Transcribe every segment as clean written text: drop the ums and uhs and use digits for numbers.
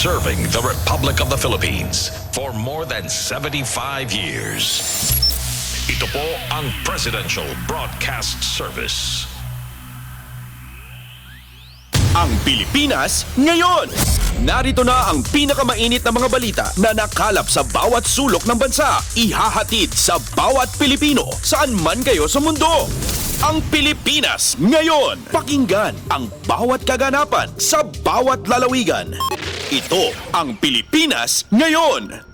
serving the Republic of the Philippines for more than 75 years. Ito po ang Presidential Broadcast Service. Ang Pilipinas ngayon! Narito na ang pinakamainit na mga balita na nakalap sa bawat sulok ng bansa. Ihahatid sa bawat Pilipino saan man kayo sa mundo. Ang Pilipinas ngayon! Pakinggan ang bawat kaganapan sa bawat lalawigan. Ito ang Pilipinas ngayon!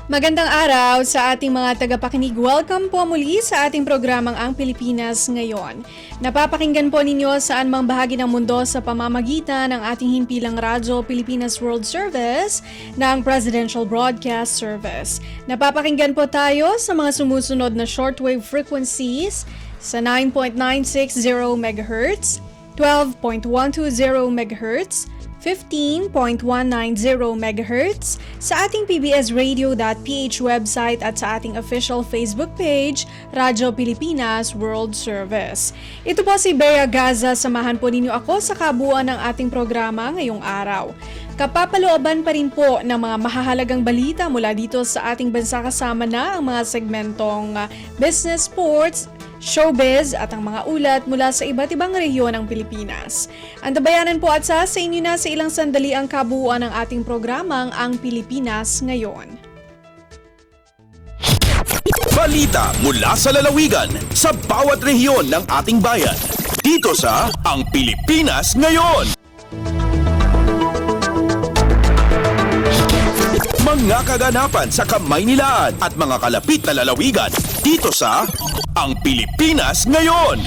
Magandang araw sa ating mga tagapakinig. Welcome po muli sa ating programang Ang Pilipinas Ngayon. Napapakinggan po ninyo saan mang bahagi ng mundo sa pamamagitan ng ating himpilang radyo Pilipinas World Service ng Presidential Broadcast Service. Napapakinggan po tayo sa mga sumusunod na shortwave frequencies sa 9.960 MHz, 12.120 MHz, 15.190 MHz sa ating pbsradio.ph website at sa ating official Facebook page, Radyo Pilipinas World Service. Ito po si Bea Gaza, samahan po ninyo ako sa kabuuan ng ating programa ngayong araw. Kapapalooban pa rin po ng mga mahahalagang balita mula dito sa ating bansa, kasama na ang mga segmentong business, sports, showbiz at ang mga ulat mula sa iba't ibang rehiyon ng Pilipinas. Antabayanan po at sa inyo na sa ilang sandali ang kabuuan ng ating programang Ang Pilipinas Ngayon. Balita mula sa lalawigan sa bawat rehiyon ng ating bayan. Dito sa Ang Pilipinas Ngayon. Mga kaganapan sa Kamaynilaan at mga kalapit na lalawigan dito sa Ang Pilipinas Ngayon.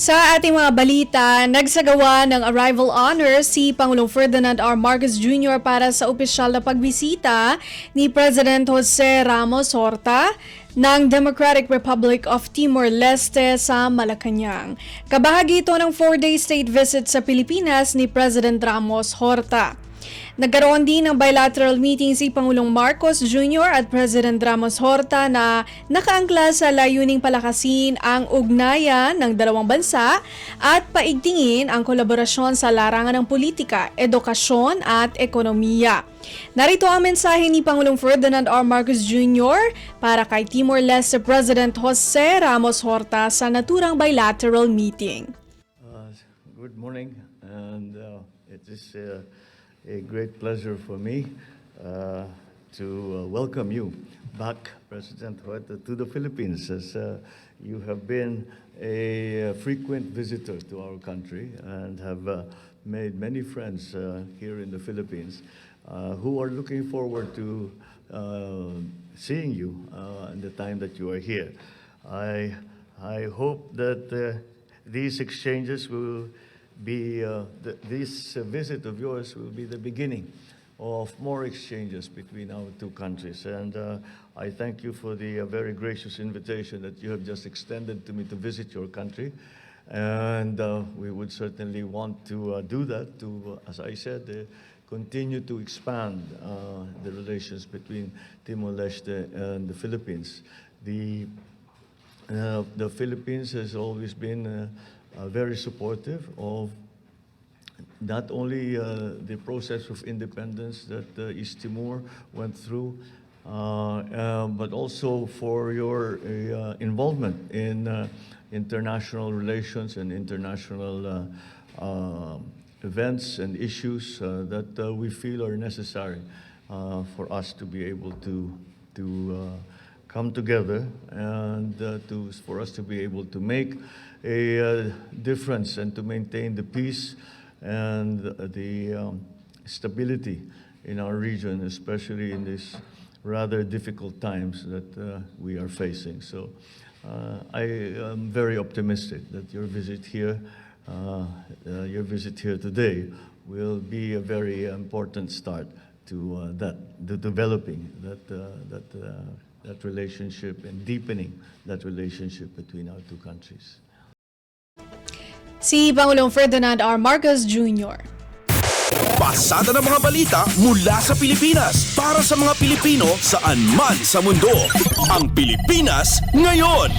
Sa ating mga balita, nagsagawa ng arrival honor si Pangulong Ferdinand R. Marcos Jr. para sa opisyal na pagbisita ni President Jose Ramos Horta ng Democratic Republic of Timor-Leste sa Malacanang. Kabahagi ito ng 4-day state visit sa Pilipinas ni President Ramos Horta. Nagkaroon din ng bilateral meeting si Pangulong Marcos Jr. at President Ramos Horta na nakaangkla sa layuning palakasin ang ugnayan ng dalawang bansa at paigtingin ang kolaborasyon sa larangan ng politika, edukasyon at ekonomiya. Narito ang mensahe ni Pangulong Ferdinand R. Marcos Jr. para kay Timor-Leste President Jose Ramos Horta sa naturang bilateral meeting. Good morning, and it is a great pleasure for me to welcome you back, President Horta, to the Philippines, as you have been a frequent visitor to our country and have made many friends here in the Philippines who are looking forward to seeing you in the time that you are here. I hope that these exchanges will be this visit of yours will be the beginning of more exchanges between our two countries, and I thank you for the very gracious invitation that you have just extended to me to visit your country, and we would certainly want to do that to, as I said, continue to expand the relations between Timor-Leste and the Philippines. The Philippines has always been very supportive of not only the process of independence that East Timor went through, but also for your involvement in international relations and international events and issues that we feel are necessary for us to be able to come together and for us to be able to make a difference and to maintain the peace and the stability in our region, especially in these rather difficult times that we are facing. So I am very optimistic that your visit here today will be a very important start to developing that relationship and deepening that relationship between our two countries. Si Pangulong Ferdinand R. Marcos Jr. Pasada ng mga balita mula sa Pilipinas para sa mga Pilipino saan man sa mundo. Ang Pilipinas Ngayon.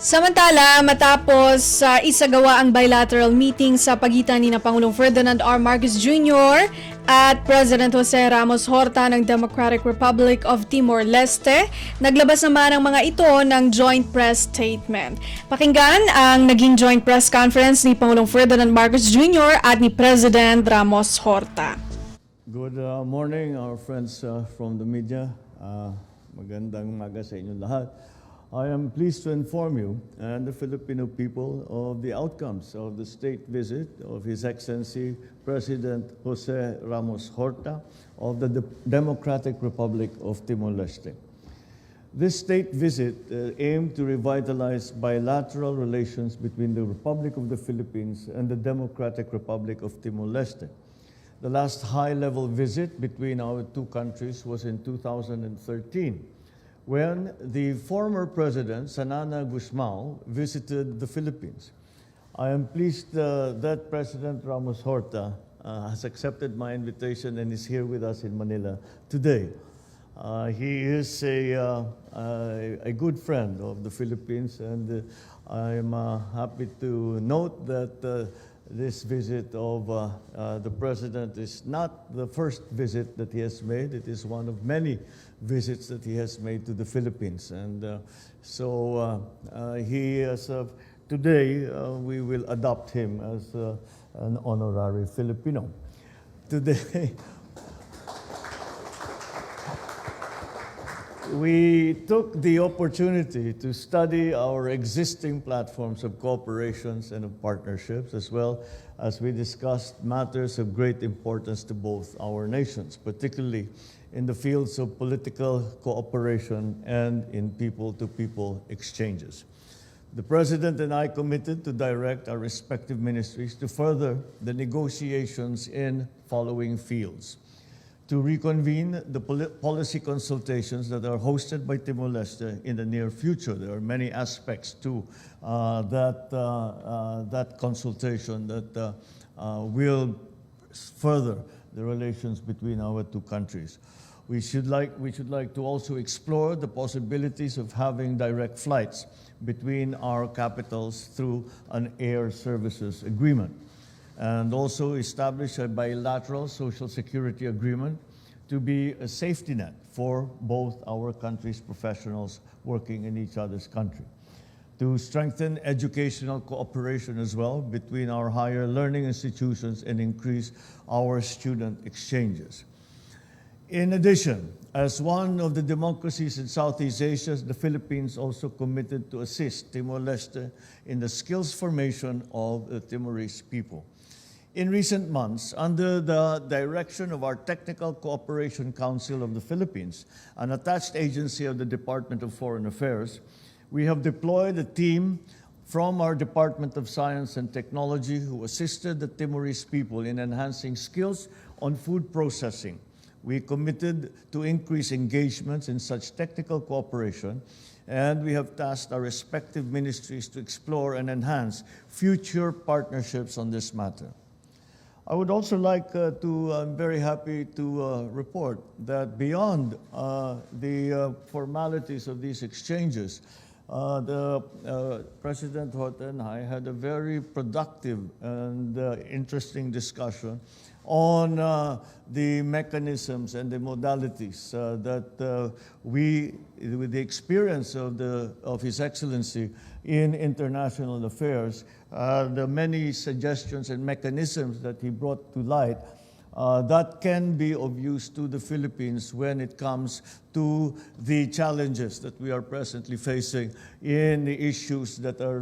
Samantala, matapos isagawa ang bilateral meeting sa pagitan ni Pangulong Ferdinand R. Marcos Jr. at President Jose Ramos Horta ng Democratic Republic of Timor-Leste, naglabas naman ang mga ito ng joint press statement. Pakinggan ang naging joint press conference ni Pangulong Ferdinand Marcos Jr. at ni President Ramos Horta. Good morning, our friends from the media. Magandang umaga sa inyong lahat. I am pleased to inform you and the Filipino people of the outcomes of the state visit of His Excellency President Jose Ramos Horta of the Democratic Republic of Timor-Leste. This state visit aimed to revitalize bilateral relations between the Republic of the Philippines and the Democratic Republic of Timor-Leste. The last high-level visit between our two countries was in 2013. When the former President, Sanana Gusmao, visited the Philippines. I am pleased that President Ramos Horta has accepted my invitation and is here with us in Manila today. He is a good friend of the Philippines, and I am happy to note that this visit of the President is not the first visit that he has made. It is one of many visits that he has made to the Philippines. And today we will adopt him as an honorary Filipino. Today, we took the opportunity to study our existing platforms of cooperations and of partnerships, as well as we discussed matters of great importance to both our nations, particularly in the fields of political cooperation and in people-to-people exchanges. The President and I committed to direct our respective ministries to further the negotiations in following fields: to reconvene the policy consultations that are hosted by Timor-Leste in the near future. There are many aspects to that consultation that will further the relations between our two countries. We should like to also explore the possibilities of having direct flights between our capitals through an air services agreement, and also establish a bilateral social security agreement to be a safety net for both our countries' professionals working in each other's country. To strengthen educational cooperation as well between our higher learning institutions and increase our student exchanges. In addition, as one of the democracies in Southeast Asia, the Philippines also committed to assist Timor-Leste in the skills formation of the Timorese people. In recent months, under the direction of our Technical Cooperation Council of the Philippines, an attached agency of the Department of Foreign Affairs, we have deployed a team from our Department of Science and Technology who assisted the Timorese people in enhancing skills on food processing. We committed to increase engagements in such technical cooperation, and we have tasked our respective ministries to explore and enhance future partnerships on this matter. I would also like I'm very happy to report that beyond the formalities of these exchanges, President Horta and I had a very productive and interesting discussion on the mechanisms and the modalities that we, with the experience of His Excellency in international affairs, the many suggestions and mechanisms that he brought to light that can be of use to the Philippines when it comes to the challenges that we are presently facing in the issues that are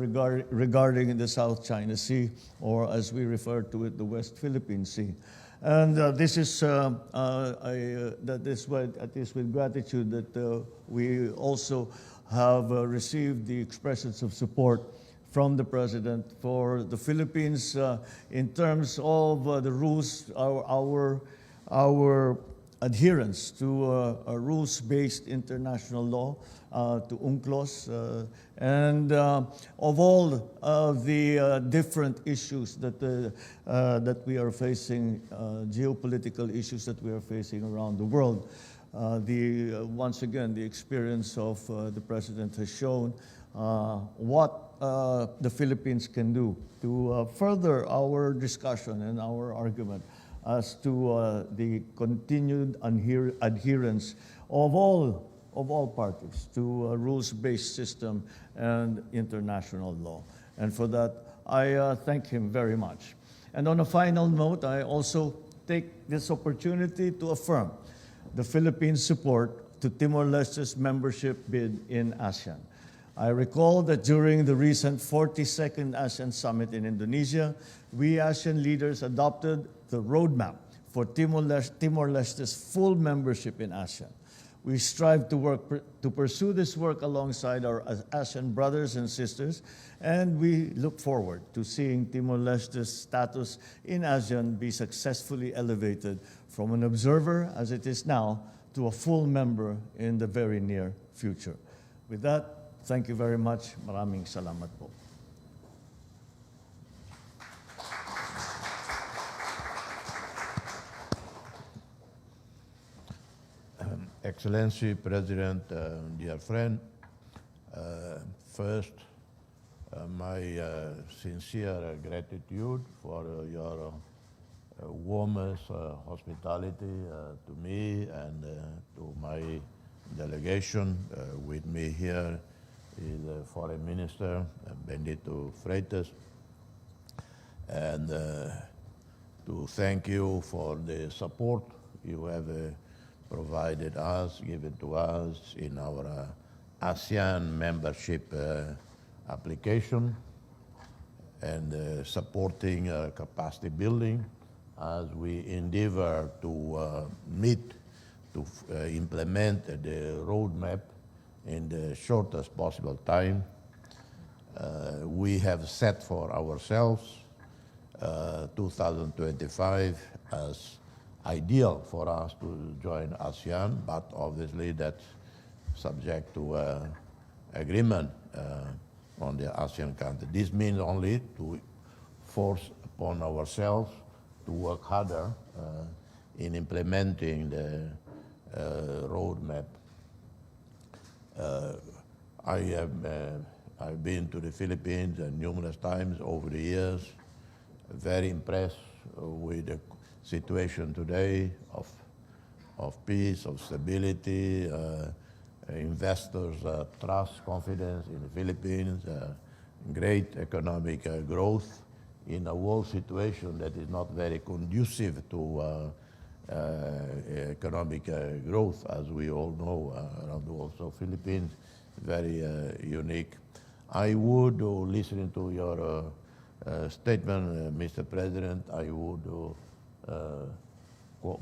regarding the South China Sea, or as we refer to it, the West Philippine Sea. And this is that is what it is with gratitude that we also have received the expressions of support from the President for the Philippines in terms of the rules, our adherence to a rules-based international law, to UNCLOS, and of all of the different issues that we are facing, geopolitical issues that we are facing around the world. Once again, the experience of the President has shown what the Philippines can do to further our discussion and our argument as to the continued adherence of all parties to a rules-based system and international law. And for that, I thank him very much. And on a final note, I also take this opportunity to affirm the Philippines' support to Timor-Leste's membership bid in ASEAN. I recall that during the recent 42nd ASEAN Summit in Indonesia, we ASEAN leaders adopted the roadmap for Timor-Leste's full membership in ASEAN. We strive to pursue this work alongside our ASEAN brothers and sisters, and we look forward to seeing Timor-Leste's status in ASEAN be successfully elevated from an observer, as it is now, to a full member in the very near future. With that, thank you very much. Maraming salamat po. Excellency, President, dear friend, first, my sincere gratitude for your warmest hospitality to me and to my delegation. With me here is the Foreign Minister, Benedito Freitas, and to thank you for the support you have provided us, given to us in our ASEAN membership application, and supporting capacity building as we endeavor to implement the roadmap in the shortest possible time. We have set for ourselves 2025 as ideal for us to join ASEAN, but obviously that's subject to agreement on the ASEAN country. This means only to force upon ourselves to work harder in implementing the roadmap. I've been to the Philippines numerous times over the years, very impressed with the situation today of peace, of stability, investors' trust, confidence in the Philippines, great economic growth in a world situation that is not very conducive to economic growth, as we all know around the world. So Philippines, very unique. I would, listening to your statement, Mr. President, I would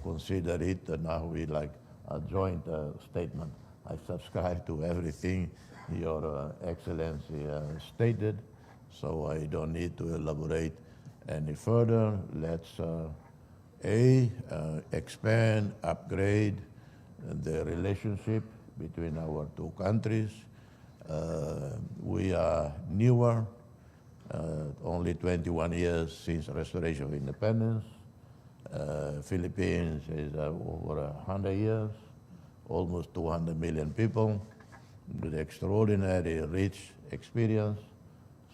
consider it now like a joint statement. I subscribe to everything Your Excellency stated, so I don't need to elaborate any further. Let's expand, upgrade the relationship between our two countries. We are newer, only 21 years since restoration of independence. Philippines is over 100 years, almost 200 million people with extraordinary rich experience.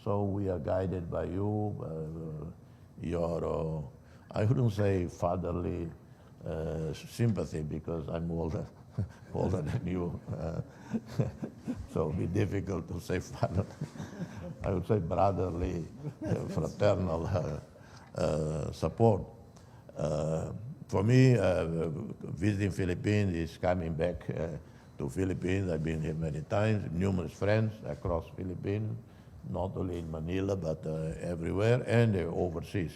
So we are guided by you, your I wouldn't say fatherly sympathy because I'm older, older than you. So it'd be difficult to say father. I would say brotherly, fraternal support. For me, visiting Philippines is coming back to Philippines. I've been here many times, numerous friends across Philippines, not only in Manila, but everywhere, and overseas.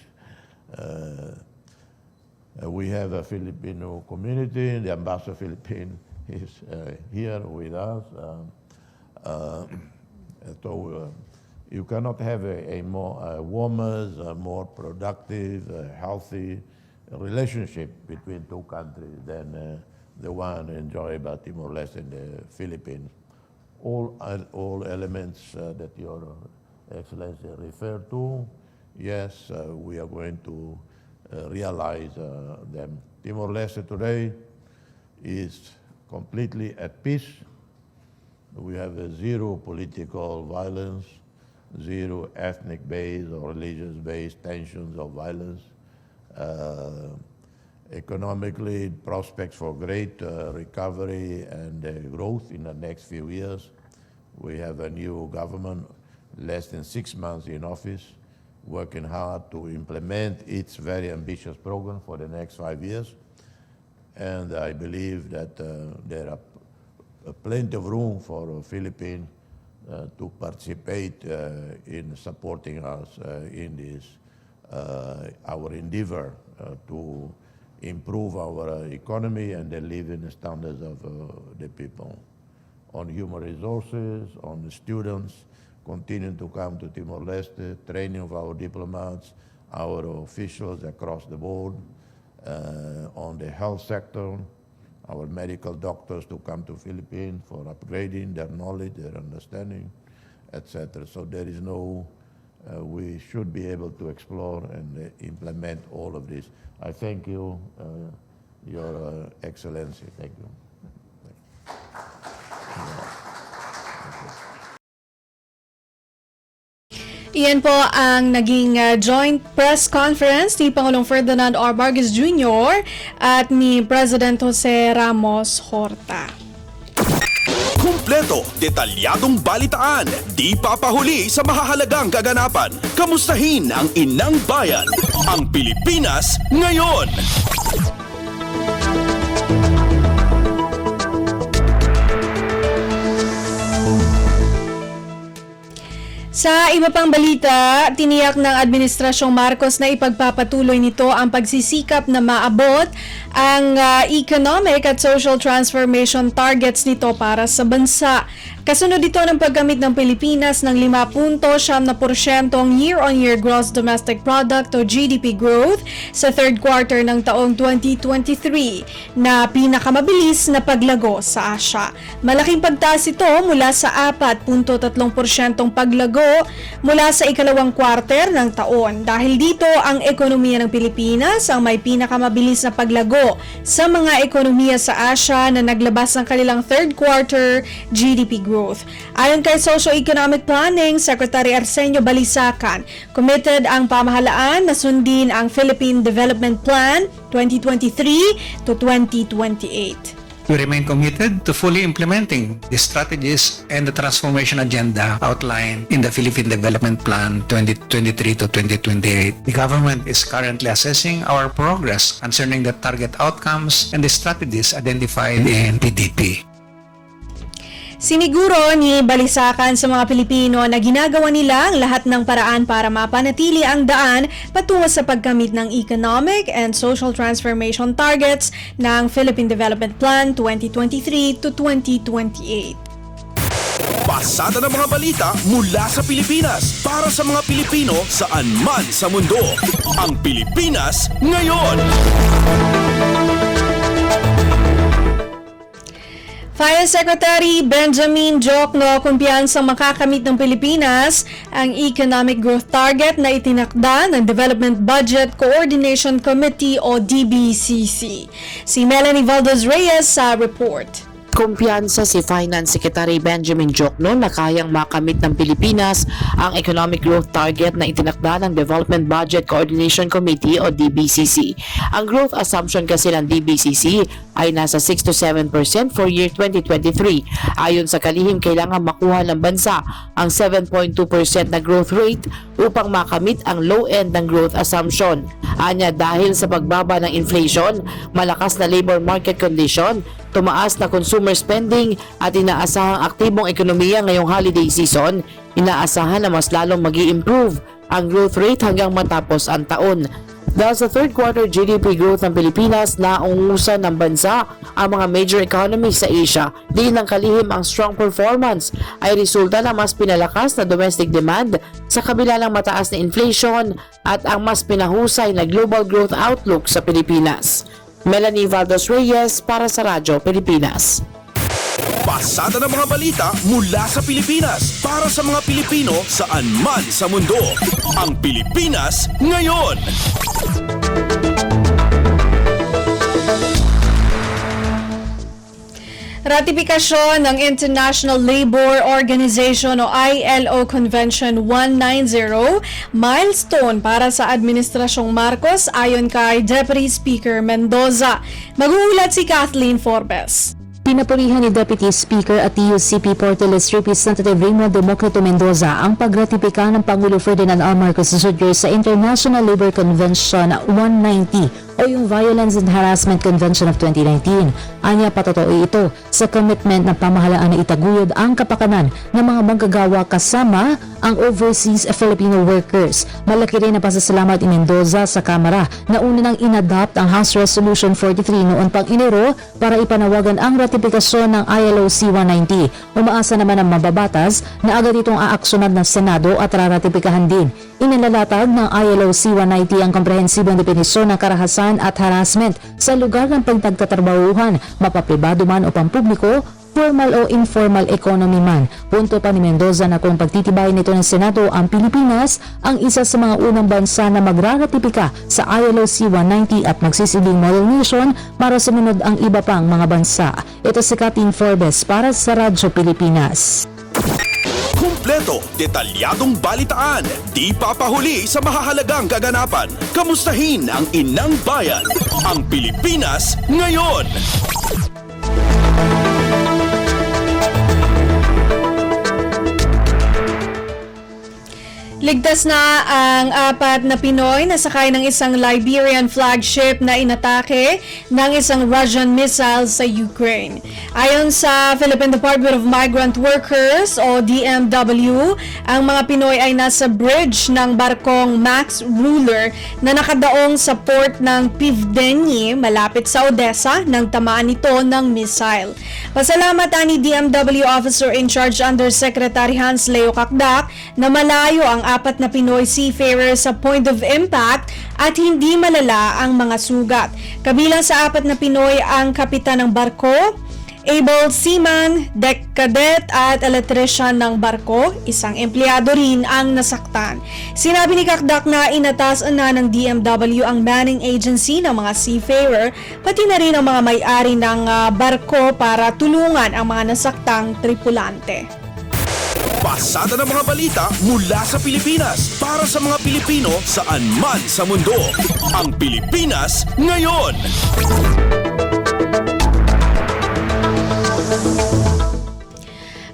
We have a Filipino community. The Ambassador of Philippines is here with us. So you cannot have a more warmer, more productive, healthy relationship between two countries than the one enjoyed by Timor-Leste and the Philippines. All elements that Your Excellency referred to, yes, we are going to realize them. Timor-Leste today is completely at peace. We have zero political violence, zero ethnic-based or religious-based tensions or violence. Economically, prospects for great recovery and growth in the next few years. We have a new government, less than 6 months in office, working hard to implement its very ambitious program for the next 5 years. And I believe that there are plenty of room for Philippines to participate in supporting us in this, our endeavor to improve our economy and the living standards of the people. On human resources, on the students, continuing to come to Timor-Leste, training of our diplomats, our officials across the board, on the health sector, our medical doctors to come to Philippines for upgrading their knowledge, their understanding, etc. So there is no, we should be able to explore and implement all of this. I thank you, Your Excellency. Thank you. Iyan po ang naging joint press conference ni Pangulong Ferdinand R. Marcos Jr. at ni President Jose Ramos Horta. Kumpleto, detalyadong balitaan, di papahuli sa mahahalagang kaganapan. Kamustahin ang inang bayan, ang Pilipinas ngayon. Sa iba pang balita, tiniyak ng Administrasyong Marcos na ipagpapatuloy nito ang pagsisikap na maabot ang economic at social transformation targets nito para sa bansa. Kasunod ito ng paggamit ng Pilipinas ng 5.7% year-on-year gross domestic product o GDP growth sa third quarter ng taong 2023 na pinakamabilis na paglago sa Asia. Malaking pagtaas ito mula sa 4.3% paglago mula sa ikalawang quarter ng taon. Dahil dito, ang ekonomiya ng Pilipinas ang may pinakamabilis na paglago sa mga ekonomiya sa Asia na naglabas ng kanilang third quarter GDP growth. Ayon kay Socio-Economic Planning Secretary Arsenio Balisacan, committed ang pamahalaan na sundin ang Philippine Development Plan 2023 to 2028. We remain committed to fully implementing the strategies and the transformation agenda outlined in the Philippine Development Plan 2023 to 2028. The government is currently assessing our progress concerning the target outcomes and the strategies identified in PDP. Siniguro ni Balisacan sa mga Pilipino na ginagawa nila ang lahat ng paraan para mapanatili ang daan patungo sa pagkamit ng economic and social transformation targets ng Philippine Development Plan 2023 to 2028. Pasada ng mga balita mula sa Pilipinas para sa mga Pilipino saan man sa mundo. Ang Pilipinas ngayon. Finance Secretary Benjamin Jokno kumpiyansang makakamit ng Pilipinas ang economic growth target na itinakda ng Development Budget Coordination Committee o DBCC. Si Melanie Valdez Reyes sa report. Kumpiyansa si Finance Secretary Benjamin Jokno na kayang makamit ng Pilipinas ang economic growth target na itinakda ng Development Budget Coordination Committee o DBCC. Ang growth assumption kasi ng DBCC ay nasa 6 to 7% for year 2023. Ayon sa kalihim, kailangan makuha ng bansa ang 7.2% na growth rate upang makamit ang low end ng growth assumption. Anya, dahil sa pagbaba ng inflation, malakas na labor market condition, tumaas na consumer spending at inaasahang aktibong ekonomiya ngayong holiday season, inaasahan na mas lalong mag-i-improve ang growth rate hanggang matapos ang taon. Dahil sa third quarter GDP growth ng Pilipinas, naungusan ng bansa ang mga major economies sa Asia. Di ng kalihim ang strong performance ay resulta ng mas pinalakas na domestic demand sa kabila ng mataas na inflation at ang mas pinahusay na global growth outlook sa Pilipinas. Melanie Valdos Reyes para sa Radyo Pilipinas. Pasada ng mga balita mula sa Pilipinas para sa mga Pilipino saan man sa mundo. Ang Pilipinas ngayon. Ratifikasyon ng International Labour Organization o ILO Convention 190, milestone para sa Administrasyong Marcos ayon kay Deputy Speaker Mendoza. Mag-uulat si Kathleen Forbes. Pinapurihan ni Deputy Speaker at TUCP Portal List Representative Raymond Democrito Mendoza ang pagratipika ng Pangulo Ferdinand R. Marcos Jr. sa International Labour Convention 190 o yung Violence and Harassment Convention of 2019. Anya, patotoo ito sa commitment ng pamahalaan na itaguyod ang kapakanan ng mga manggagawa kasama ang overseas Filipino workers. Malaki rin ang pasasalamat ni Mendoza sa Kamara na una nang inadopt ang House Resolution 43 noon pang Enero para ipanawagan ang ratifikasyon ng ILO C-190. Umaasa naman ang mababatas na agad itong aaksyonan ng Senado at raratipikahan din. Inalalatag ng ILO C-190 ang komprehensibong definisyon ng karahasan at harassment sa lugar ng pagtagtatrabahuhan, mapapribado man o pampubliko, formal o informal economy man. Punto pa ni Mendoza na kung pagtitibay nito ng Senado ang Pilipinas, ang isa sa mga unang bansa na magraratipika sa ILO C-190 at magsisilbing model nation para sumunod ang iba pang mga bansa. Ito si Kathleen Forbes para sa Radyo Pilipinas. Kumpleto, detalyadong balitaan, di papahuli sa mahahalagang kaganapan. Kamustahin ang inang bayan, ang Pilipinas ngayon. Ligtas na ang 4 na Pinoy na sakay ng isang Liberian flagship na inatake ng isang Russian missile sa Ukraine. Ayon sa Philippine Department of Migrant Workers o DMW, ang mga Pinoy ay nasa bridge ng barkong Max Ruler na nakadaong sa port ng Pivdeny malapit sa Odessa nang tamaan nito ng missile. Pasalamat ni DMW Officer in Charge Undersecretary Hans Leo Kakdak na malayo ang 4 na Pinoy seafarer sa point of impact at hindi malala ang mga sugat. Kabilang sa 4 na Pinoy ang kapitan ng barko, able seaman, deck cadet at electrician ng barko, isang empleyado rin ang nasaktan. Sinabi ni Kakdak na inatas na ng DMW ang manning agency ng mga seafarer, pati na rin ang mga may-ari ng barko para tulungan ang mga nasaktang tripulante. Pasada ng mga balita mula sa Pilipinas para sa mga Pilipino saan man sa mundo. Ang Pilipinas ngayon.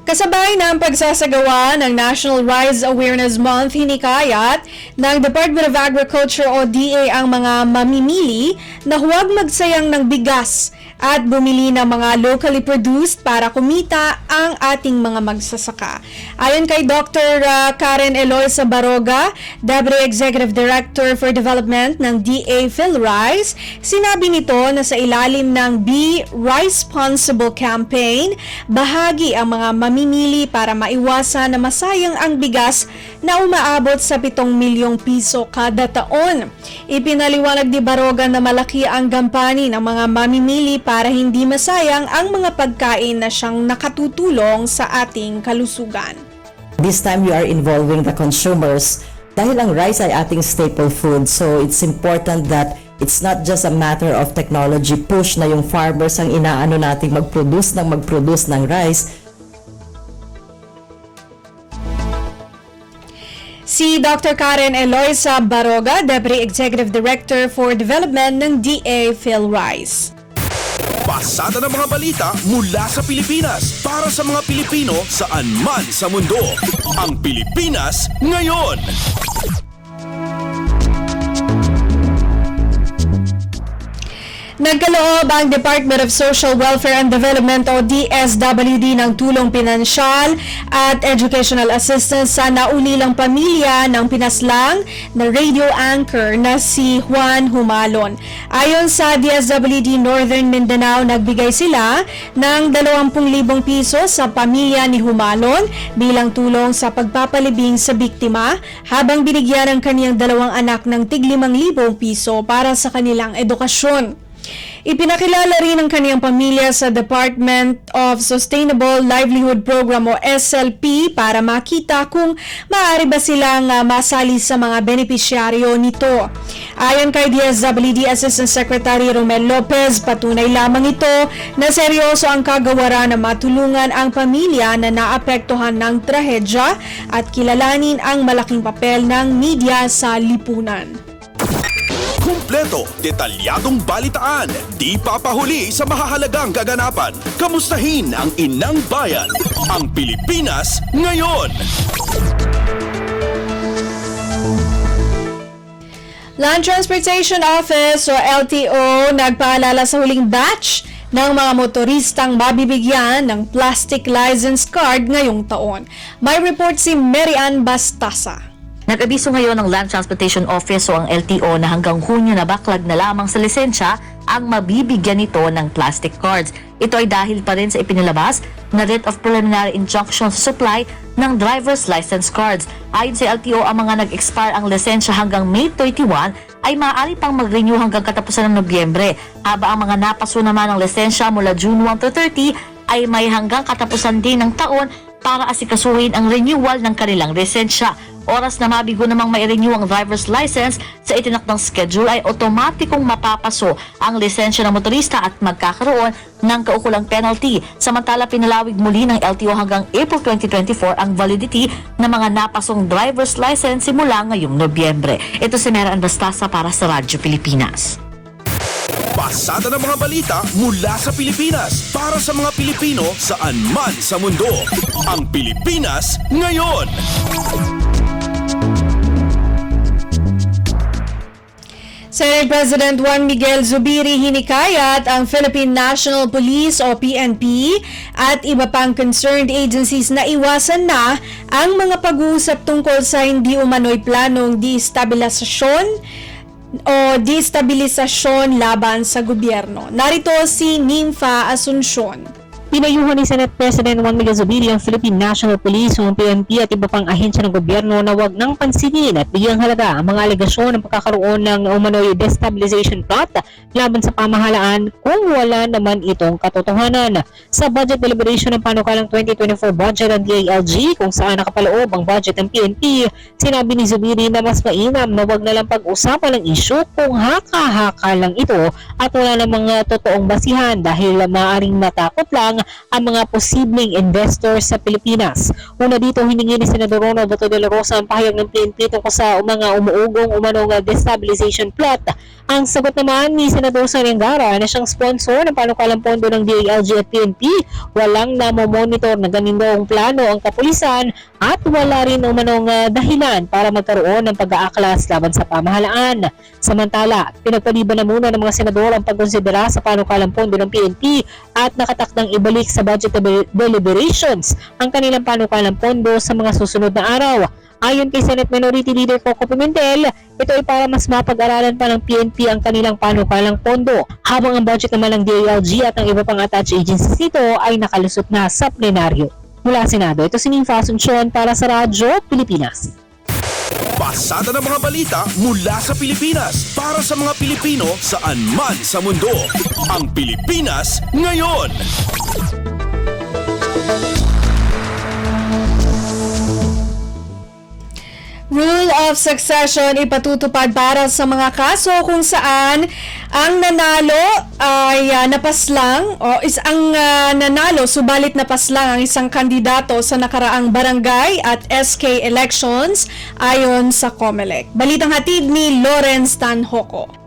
Kasabay ng pagsasagawa ng National Rice Awareness Month, hinikayat ng Department of Agriculture o DA ang mga mamimili na huwag magsayang ng bigas at bumili ng mga locally produced para kumita ang ating mga magsasaka. Ayon kay Dr. Karen Eloisa Baroga, Deputy Executive Director for Development ng DA PhilRice, sinabi nito na sa ilalim ng Be Responsible Campaign, bahagi ang mga mamimili para maiwasan na masayang ang bigas na umaabot sa 7 milyong piso kada taon. Ipinaliwanag ni Baroga na malaki ang gampanin ng mga mamimili para hindi masayang ang mga pagkain na siyang nakatutulong sa ating kalusugan. This time we are involving the consumers dahil ang rice ay ating staple food, so it's important that It's not just a matter of technology push na yung farmers ang inaano nating mag-produce ng rice. Si Dr. Karen Eloisa Baroga, Deputy Executive Director for Development ng DA PhilRice. Pasada ng mga balita mula sa Pilipinas para sa mga Pilipino saan man sa mundo. Ang Pilipinas ngayon. Nagkaloob ang Department of Social Welfare and Development o DSWD ng tulong pinansyal at educational assistance sa naulilang pamilya ng pinaslang na radio anchor na si Juan Humalon. Ayon sa DSWD Northern Mindanao, nagbigay sila ng 20,000 piso sa pamilya ni Humalon bilang tulong sa pagpapalibing sa biktima habang binigyan ang kaniyang 2 anak ng tig 5,000 piso para sa kanilang edukasyon. Ipinakilala rin ng kaniyang pamilya sa Department of Sustainable Livelihood Program o SLP para makita kung maaari ba silang masali sa mga benepisyaryo nito. Ayon kay DSWD Assistant Secretary Romel Lopez, patunay lamang ito na seryoso ang kagawaran na matulungan ang pamilya na naapektuhan ng trahedya at kilalanin ang malaking papel ng media sa lipunan. Kumpleto, detalyadong balitaan, di papahuli sa mahahalagang kaganapan. Kamustahin ang inang bayan, ang Pilipinas ngayon. Land Transportation Office o LTO nagpaalala sa huling batch ng mga motoristang mabibigyan ng plastic license card ngayong taon. May report si Mary Ann Bastasa. Nag-abiso ngayon ng Land Transportation Office o ang LTO na hanggang Hunyo na backlog na lamang sa lisensya ang mabibigyan nito ng plastic cards. Ito ay dahil pa rin sa ipinalabas na writ of preliminary injunction sa supply ng driver's license cards. Ayon sa LTO, ang mga nag-expire ang lisensya hanggang May 31 ay maaari pang mag-renew hanggang katapusan ng Nobyembre, habang ang mga napaso naman ng lisensya mula June 1 to 30 ay may hanggang katapusan din ng taon para asikasuhin ang renewal ng kanilang lisensya. Oras na mabigo namang mai-renew ang driver's license sa itinakdang schedule ay otomatikong mapapaso ang lisensya ng motorista at magkakaroon ng kaukulang penalty. Samantala, pinalawig muli ng LTO hanggang April 2024 ang validity ng mga napasong driver's license simula ngayong Nobyembre. Ito si Mary Ann Bastasa para sa Radyo Pilipinas. Pasada ng mga balita mula sa Pilipinas para sa mga Pilipino saan man sa mundo. Ang Pilipinas ngayon. Senate President Juan Miguel Zubiri hinikayat ang Philippine National Police o PNP at iba pang concerned agencies na iwasan na ang mga pag-uusap tungkol sa hindi umano'y planong destabilisasyon laban sa gobyerno. Narito si Nympha Asuncion. Pinayuhan ni Senate President Juan Miguel Zubiri ang Philippine National Police o PNP at iba pang ahensya ng gobyerno na wag nang pansinin at bigyang halaga ang mga alegasyon ng pagkakaroon ng umano'y destabilization plot laban sa pamahalaan kung wala naman itong katotohanan. Sa budget deliberation ng panukalang 2024 budget ng DILG kung saan nakapaloob ang budget ng PNP, sinabi ni Zubiri na mas mainam na wag na lang pag-usapan ng issue kung haka-haka lang ito at wala namang totoong basihan dahil maaaring matakot lang ang mga posibleng investors sa Pilipinas. Una dito, hiningi ni Senador Ronald Bato de la Rosa ang pahayag ng PNP tungkol sa mga umuugong umanong destabilization plot. Ang sagot naman ni Senador Sariangara na siyang sponsor ng panukalang pondo ng DILG at PNP, walang namomonitor na ganitong plano ang kapulisan at wala rin umanong dahilan para magkaroon ng pag-aaklas laban sa pamahalaan. Samantala, pinagpaliban na muna ng mga senador ang pagkonsidera sa panukalang pondo ng PNP at nakatakdang ibalik sa budget deliberations ang kanilang panukalang pondo sa mga susunod na araw. Ayon kay Senate Minority Leader Coco Pimentel, ito ay para mas mapag-aralan pa ng PNP ang kanilang panukalang pondo, habang ang budget naman ng DILG at ng iba pang attached agencies nito ay nakalusot na sa plenaryo. Mula Senado, ito si Nympha Asuncion para sa Radyo Pilipinas. Pasada ng mga balita mula sa Pilipinas para sa mga Pilipino saan man sa mundo. Ang Pilipinas ngayon. Rule of of succession ipatutupad para sa mga kaso kung saan ang nanalo ay napaslang nanalo subalit napaslang ang isang kandidato sa nakaraang barangay at SK elections ayon sa COMELEC. Balitang hatid ni Lawrence Tanhoco.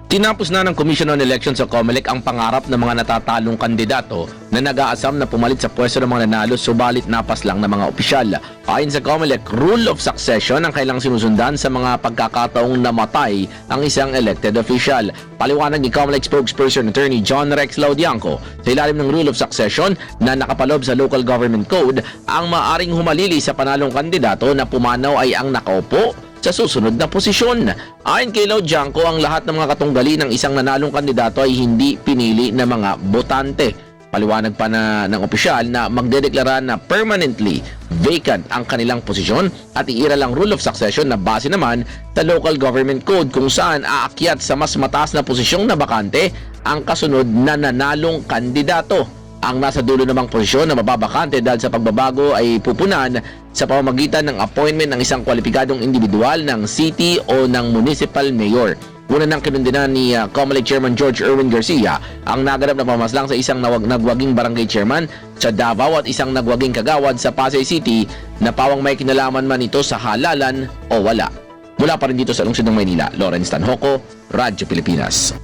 Tinapos na ng Commission on Elections sa COMELEC ang pangarap ng mga natatalong kandidato na nag-aasam na pumalit sa pwesto ng mga nanalo subalit napas lang ng mga opisyal. Ayon sa COMELEC, rule of succession ang kailang sinusundan sa mga pagkakataong namatay ang isang elected official. Paliwanag ni COMELEC spokesperson Attorney John Rex Laudianco, sa ilalim ng rule of succession na nakapalob sa Local Government Code, ang maaring humalili sa panalong kandidato na pumanaw ay ang nakaupo sa susunod na posisyon. Ayon kay Laudianco, ang lahat ng mga katunggali ng isang nanalong kandidato ay hindi pinili ng mga botante. Paliwanag pa ng opisyal na magdedeklara na permanently vacant ang kanilang posisyon at iiral ang rule of succession na base naman sa Local Government Code kung saan aakyat sa mas mataas na posisyong na bakante ang kasunod na nanalong kandidato. Ang nasa dulo namang posisyon na mababakante dahil sa pagbabago ay pupunan sa pamamagitan ng appointment ng isang kwalipikadong individual ng city o ng municipal mayor. Una nang kinundinan ni COMELEC Chairman George Erwin Garcia ang naganap na pamaslang sa isang nagwaging barangay chairman sa Davao at isang nagwaging kagawad sa Pasay City na pawang may kinalaman man ito sa halalan o wala. Mula pa rin dito sa lungsod ng Maynila, Lawrence Tanhoco, Radyo Pilipinas.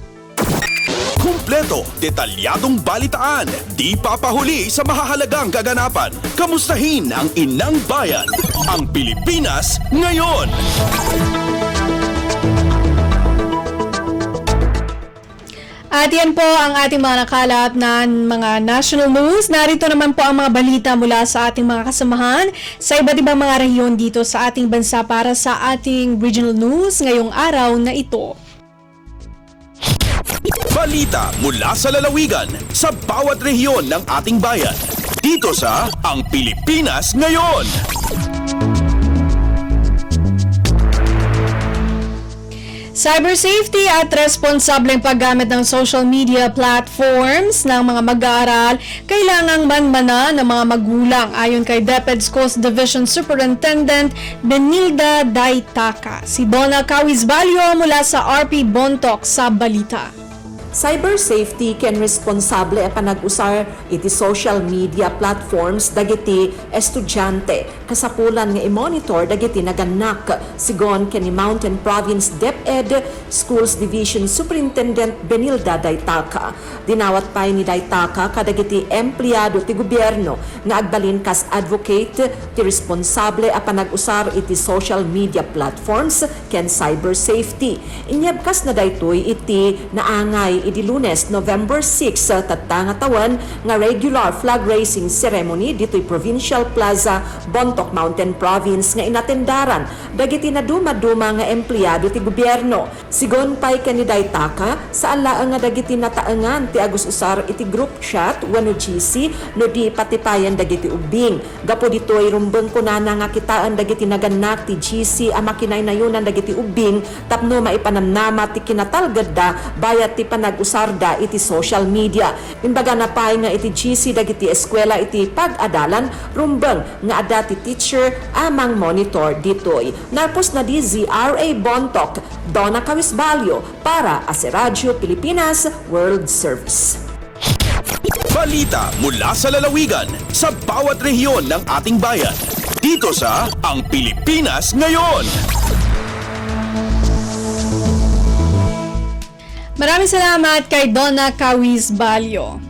Kumpleto, detalyadong balitaan, di papahuli sa mahahalagang kaganapan. Kamustahin ang inang bayan, ang Pilipinas ngayon. At yan po ang ating mga nakalap na mga national news. Narito naman po ang mga balita mula sa ating mga kasamahan sa iba't ibang mga rehiyon dito sa ating bansa para sa ating regional news ngayong araw na ito. Balita mula sa lalawigan sa bawat rehiyon ng ating bayan. Dito sa Ang Pilipinas Ngayon. Cyber safety at responsableng paggamit ng social media platforms ng mga mag-aaral kailangang manmana ng mga magulang ayon kay DepEd's Coast Division Superintendent Benilda Daitaka. Si Donna Cawisbalio mula sa RP Bontoc sa balita. Cyber safety ken responsable a panag-usar iti social media platforms dagiti estudyante kasapulan nga i-monitor dagiti naganak sigon ken ni Mountain Province DepEd Schools Division Superintendent Benilda Daitaka. Dinawat pay ni Daitaka kadagiti empleyado ti gobyerno nga agbalin kas advocate ti responsable a panag-usar iti social media platforms ken cyber safety. Inyabkas na daytoy iti naangay idi Lunes, November 6 sa tatanga tawan nga regular flag raising ceremony dito'y Provincial Plaza, Bontoc Mountain Province nga inatendaran dagiti na duma-duma nga empleyado ti gobyerno. Sigon pay ken ni Daitaka sa alaang nga dagiti nataangan ti agus usar iti group chat wenno GC no di patipayan dagiti ubing. Gapo dito'y rumbeng kunana nga kitaan dagiti naganak ti GC a makinaynayonan dagiti ubing tapno maipanamnama ti kinatalgadda bayat ti usarda iti social media. Imbaga na pay nga iti GC dagiti eskwela iti pag-adalan rumbeng nga ada ti teacher amang monitor ditoy. Narpos na di ZRA Bontoc, Donna Cawisbalio para sa Radyo Pilipinas World Service. Balita mula sa lalawigan sa bawat rehiyon ng ating bayan. Dito sa Ang Pilipinas Ngayon. Maraming salamat kay Donna Cawisbalio.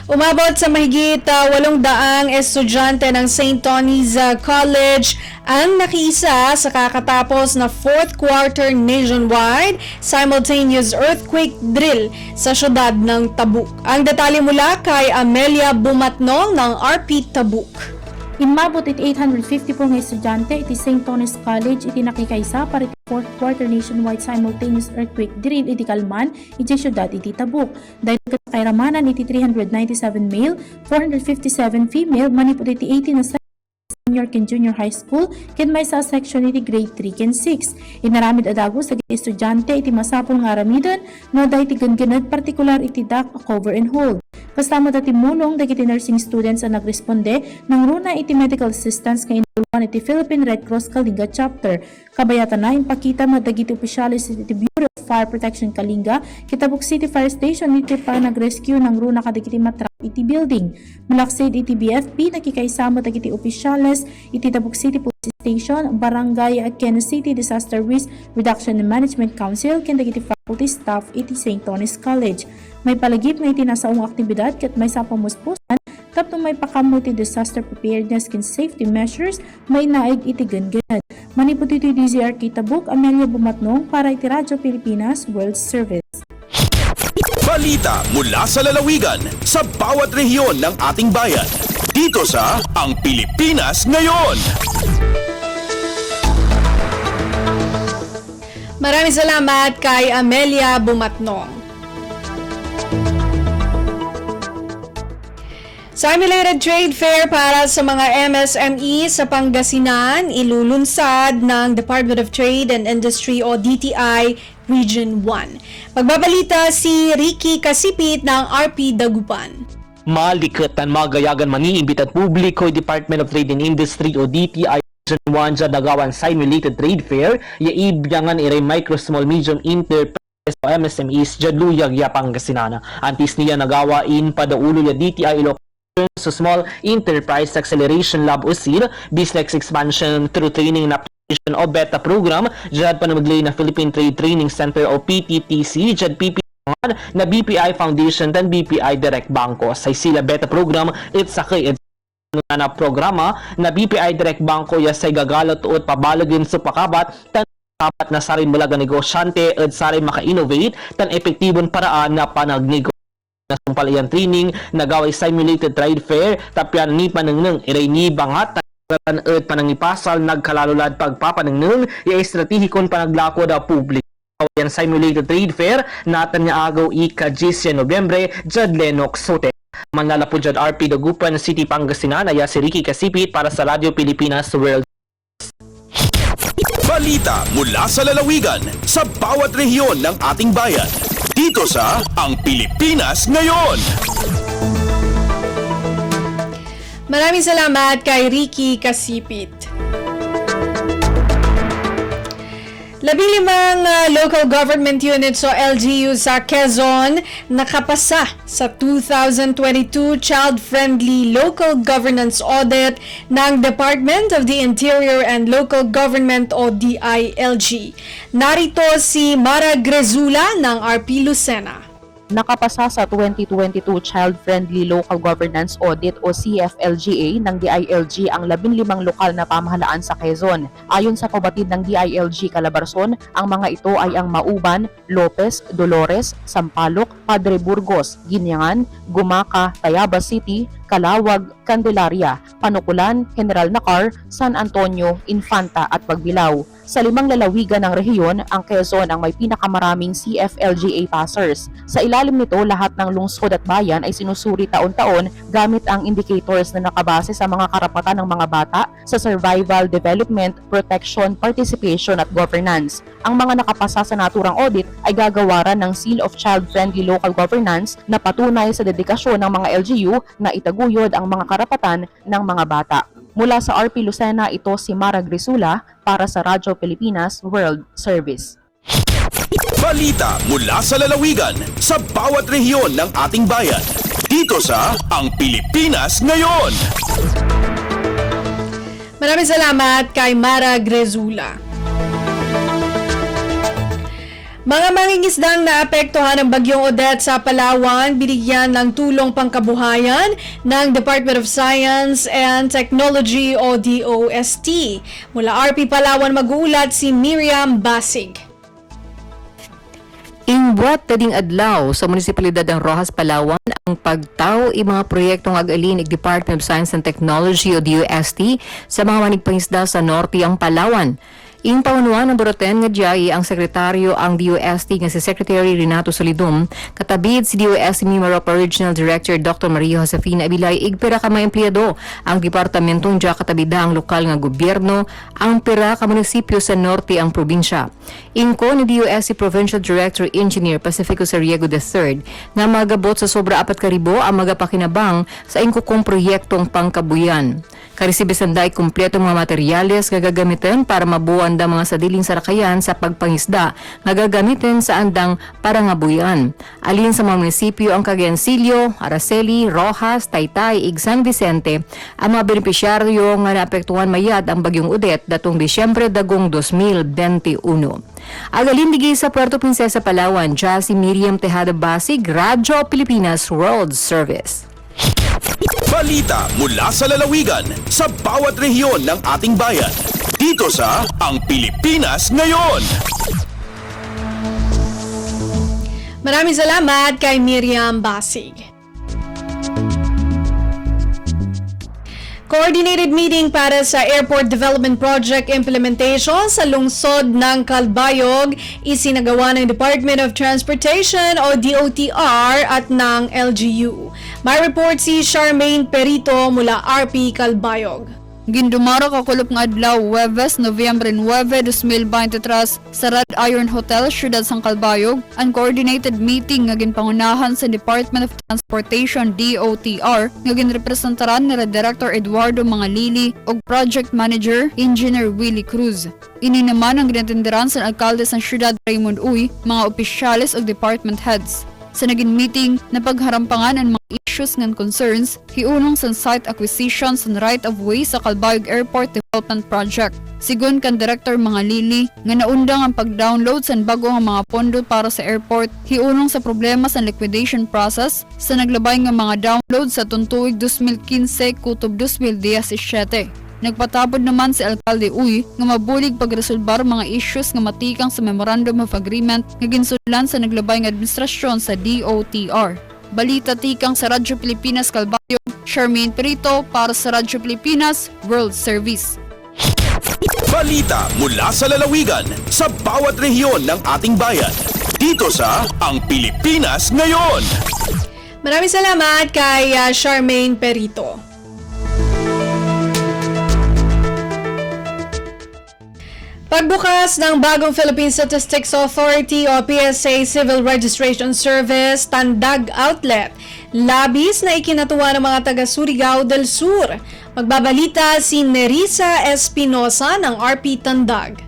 Umabot sa mahigit 800 estudyante ng St. Tony's College ang nakiisa sa kakatapos na 4th quarter nationwide simultaneous earthquake drill sa syudad ng Tabuk. Ang detalye mula kay Amelia Bumatnong ng RP Tabuk. Inmabot iti 850 po nga estudyante iti St. Tony's College iti nakikaysa para iti 4th quarter nationwide simultaneous earthquake drill iti Kalman iti syudad iti Tabuk. Dahil kairamanan iti 397 male, 457 female, manipod iti 18 na senior ken junior high school ken may sa section iti grade 3 ken 6. Inaramid adagos sa estudyante iti masapol nga aramidon no dahil iti ganganad partikular iti dak a cover and hold. Kasama dati mulong dagiti nursing students ang nagresponde ng runa iti medical assistance nga inulwan iti Philippine Red Cross Kalinga Chapter. Kabayatan na impakita madagiti opisyalis iti Bureau of Fire Protection Kalinga, Kitabuk City Fire Station iti pa nag-rescue ng runa kadagiti matrap iti building. Malaksid iti BFP nakikaisama dagiti opisyalis iti Tabuk City Police Station, Barangay Ken City Disaster Risk Reduction and Management Council ken dagiti faculty staff iti St. Tony's College. May palagip nga iti nasaong aktibidad ket may sapamuspusan tapno may pakamo iti disaster preparedness ken safety measures may naig iti ganganad. Manipot iti DZR Kitabuk, Amelia Bumatnong para iti Radyo Pilipinas World Service. Balita mula sa lalawigan sa bawat rehiyon ng ating bayan. Dito sa Ang Pilipinas Ngayon. Maraming salamat kay Amelia Bumatnong. Simulated Trade Fair para sa mga MSME sa Pangasinan, ilulunsad ng Department of Trade and Industry o DTI Region 1. Pagbabalita si Ricky Kasipit ng RP Dagupan. Malikatan magayagan maniimbitan publiko Department of Trade and Industry o DTI Region 1 sa Dagawan Simulated Trade Fair, yaibyangan iray micro, small, medium, enterprise o MSMEs jadluyag ya Pangasinan. Antis niya nagawain padaulo ya DTI sa Small Enterprise Acceleration Lab o SEAL, Business Expansion through Training and Application o BETA Program, dyan pa na maglay na Philippine Trade Training Center o PTTC, dyan PPI na BPI Foundation dan BPI Direct Banko. Sa sila BETA Program, it's a kay na programa na BPI Direct Banko ya say gagalot o pabalagin sa pakabat tan kapat na sarin mulaga negosyante at sarin maka-innovate tan epektibon paraan na panagnego na sumpalayan training nagaway simulated trade fair tapyan ni panangneng iray ni bangat tan et panangipasal nagkalalulad pagpapanangneng ya estratehikon panaglako da publiko yan simulated trade fair natan nga agaw ika-10 Nobyembre jad Lennox Hotel. Manlala po dyan RP Dagupan City Pangasinan aya si Ricky Kasipit para sa Radyo Pilipinas World. Balita mula sa lalawigan sa bawat rehiyon ng ating bayan. Dito sa Ang Pilipinas Ngayon. Maraming salamat kay Ricky Kasipit. 15 local government units o LGU sa Quezon nakapasa sa 2022 Child-Friendly Local Governance Audit ng Department of the Interior and Local Government o DILG. Narito si Mara Grezula ng RP Lucena. Nakapasa sa 2022 Child-Friendly Local Governance Audit o CFLGA ng DILG ang 15 lokal na pamahalaan sa Quezon. Ayon sa pabatid ng DILG Calabarzon, ang mga ito ay ang Mauban, Lopez, Dolores, Sampaloc, Padre Burgos, Guinyangan, Gumaca, Tayabas City, Calawag, Candelaria, Panukulan, General Nacar, San Antonio, Infanta at Pagbilao. Sa 5 lalawigan ng rehiyon, ang Quezon ang may pinakamaraming CFLGA passers. Sa ilalim nito, lahat ng lungsod at bayan ay sinusuri taon-taon gamit ang indicators na nakabase sa mga karapatan ng mga bata sa survival, development, protection, participation at governance. Ang mga nakapasa sa naturang audit ay gagawaran ng Seal of Child-Friendly Local Governance na patunay sa dedikasyon ng mga LGU na itaguyod ang mga karapatan ng mga bata. Mula sa RP Lucena, ito si Mara Grezula para sa Radyo Pilipinas World Service. Balita mula sa lalawigan sa bawat rehiyon ng ating bayan. Dito sa Ang Pilipinas Ngayon. Maraming salamat kay Mara Grezula. Mga mangingisdang naapektuhan ng Bagyong Odette sa Palawan, binigyan ng tulong pangkabuhayan ng Department of Science and Technology o DOST. Mula RP Palawan mag-uulat si Miriam Basig. Ingbuat tading adlaw sa munisipalidad ng Roxas, Palawan ang pagtaw i mga proyektong ag-alin ng Department of Science and Technology o DOST sa mga manigpangisda sa norte ang Palawan. Ing paunuan ng Boroten nga diay ang sekretaryo ang DOST nga si Secretary Renato Solidum, katabid si DOST Mimarop Regional Director Dr. Maria Josefina Abilay, igpira ka mga empleyado ang departamentong diya katabida ang lokal nga gobyerno, ang pira ka munisipyo sa norte ang probinsya. Ingko ni DOST Provincial Director Engineer Pacifico Sariego III nga magabot sa sobra 4,000 ang magapakinabang sa ingkukong proyektong pangkabuyan. Karisibisanday kumpletong mga materyales nga gagamitin para mabuan da mga sadiling sarakayan sa pagpangisda nga gagamitin sa andang parangabuyan. Alin sa mga munisipyo ang Cagayancillo, Araceli, Rojas, Taytay, ig San Vicente ang mga benepisyaryo nga naapektuhan mayad ang bagyong Odette datong Disyembre dagong 2021. Agalindigay sa Puerto Princesa, Palawan, dya si Miriam Tejada Basig, Radyo Pilipinas World Service. Balita mula sa lalawigan sa bawat rehiyon ng ating bayan. Dito sa Ang Pilipinas Ngayon. Maraming salamat kay Miriam Basig. Coordinated meeting para sa Airport Development Project Implementation sa lungsod ng Calbayog isinagawa ng Department of Transportation o DOTR at ng LGU. May report si Charmaine Perito mula RP Calbayog. Gindumaro kakulop nga adlaw Huwebes, Nobyembre 9, 2023 sa Red Iron Hotel, Ciudad San Calbayog, ang coordinated meeting nga ginpangunahan sa Department of Transportation DOTR nga ginrepresentaran ni Director Eduardo Mangalili ug Project Manager Engineer Willie Cruz. Ini naman ang ginatindiran sa alkalde sa Ciudad Raymond Uy, mga opisyales ug department heads. Sa naging meeting, napagharampangan ang mga issues ng concerns, hiunong sa site acquisitions and right-of-way sa Calbayog Airport Development Project. Sigun kan Director Mangalili, nga naundang ang pag-download sa bago nga mga pondo para sa airport, hiunong sa problema sa liquidation process, sa naglabay nga mga download sa tuntuig 2015 kutob 2017. Nagpatabod naman si Alkalde Uy nga mabulig pagresolbar mga issues nga matikang sa Memorandum of Agreement nga ginsulan sa naglabay nga administrasyon sa DOTR. Balita tikang sa Radyo Pilipinas Calbayog, Charmaine Perito para sa Radyo Pilipinas World Service. Balita mula sa lalawigan sa bawat rehiyon ng ating bayan. Dito sa Ang Pilipinas Ngayon. Maraming salamat kay Charmaine Perito. Pagbukas ng bagong Philippine Statistics Authority o PSA Civil Registration Service Tandag Outlet, labis na ikinatuwa ng mga taga Surigao del Sur. Magbabalita si Nerissa Espinosa ng RP Tandag.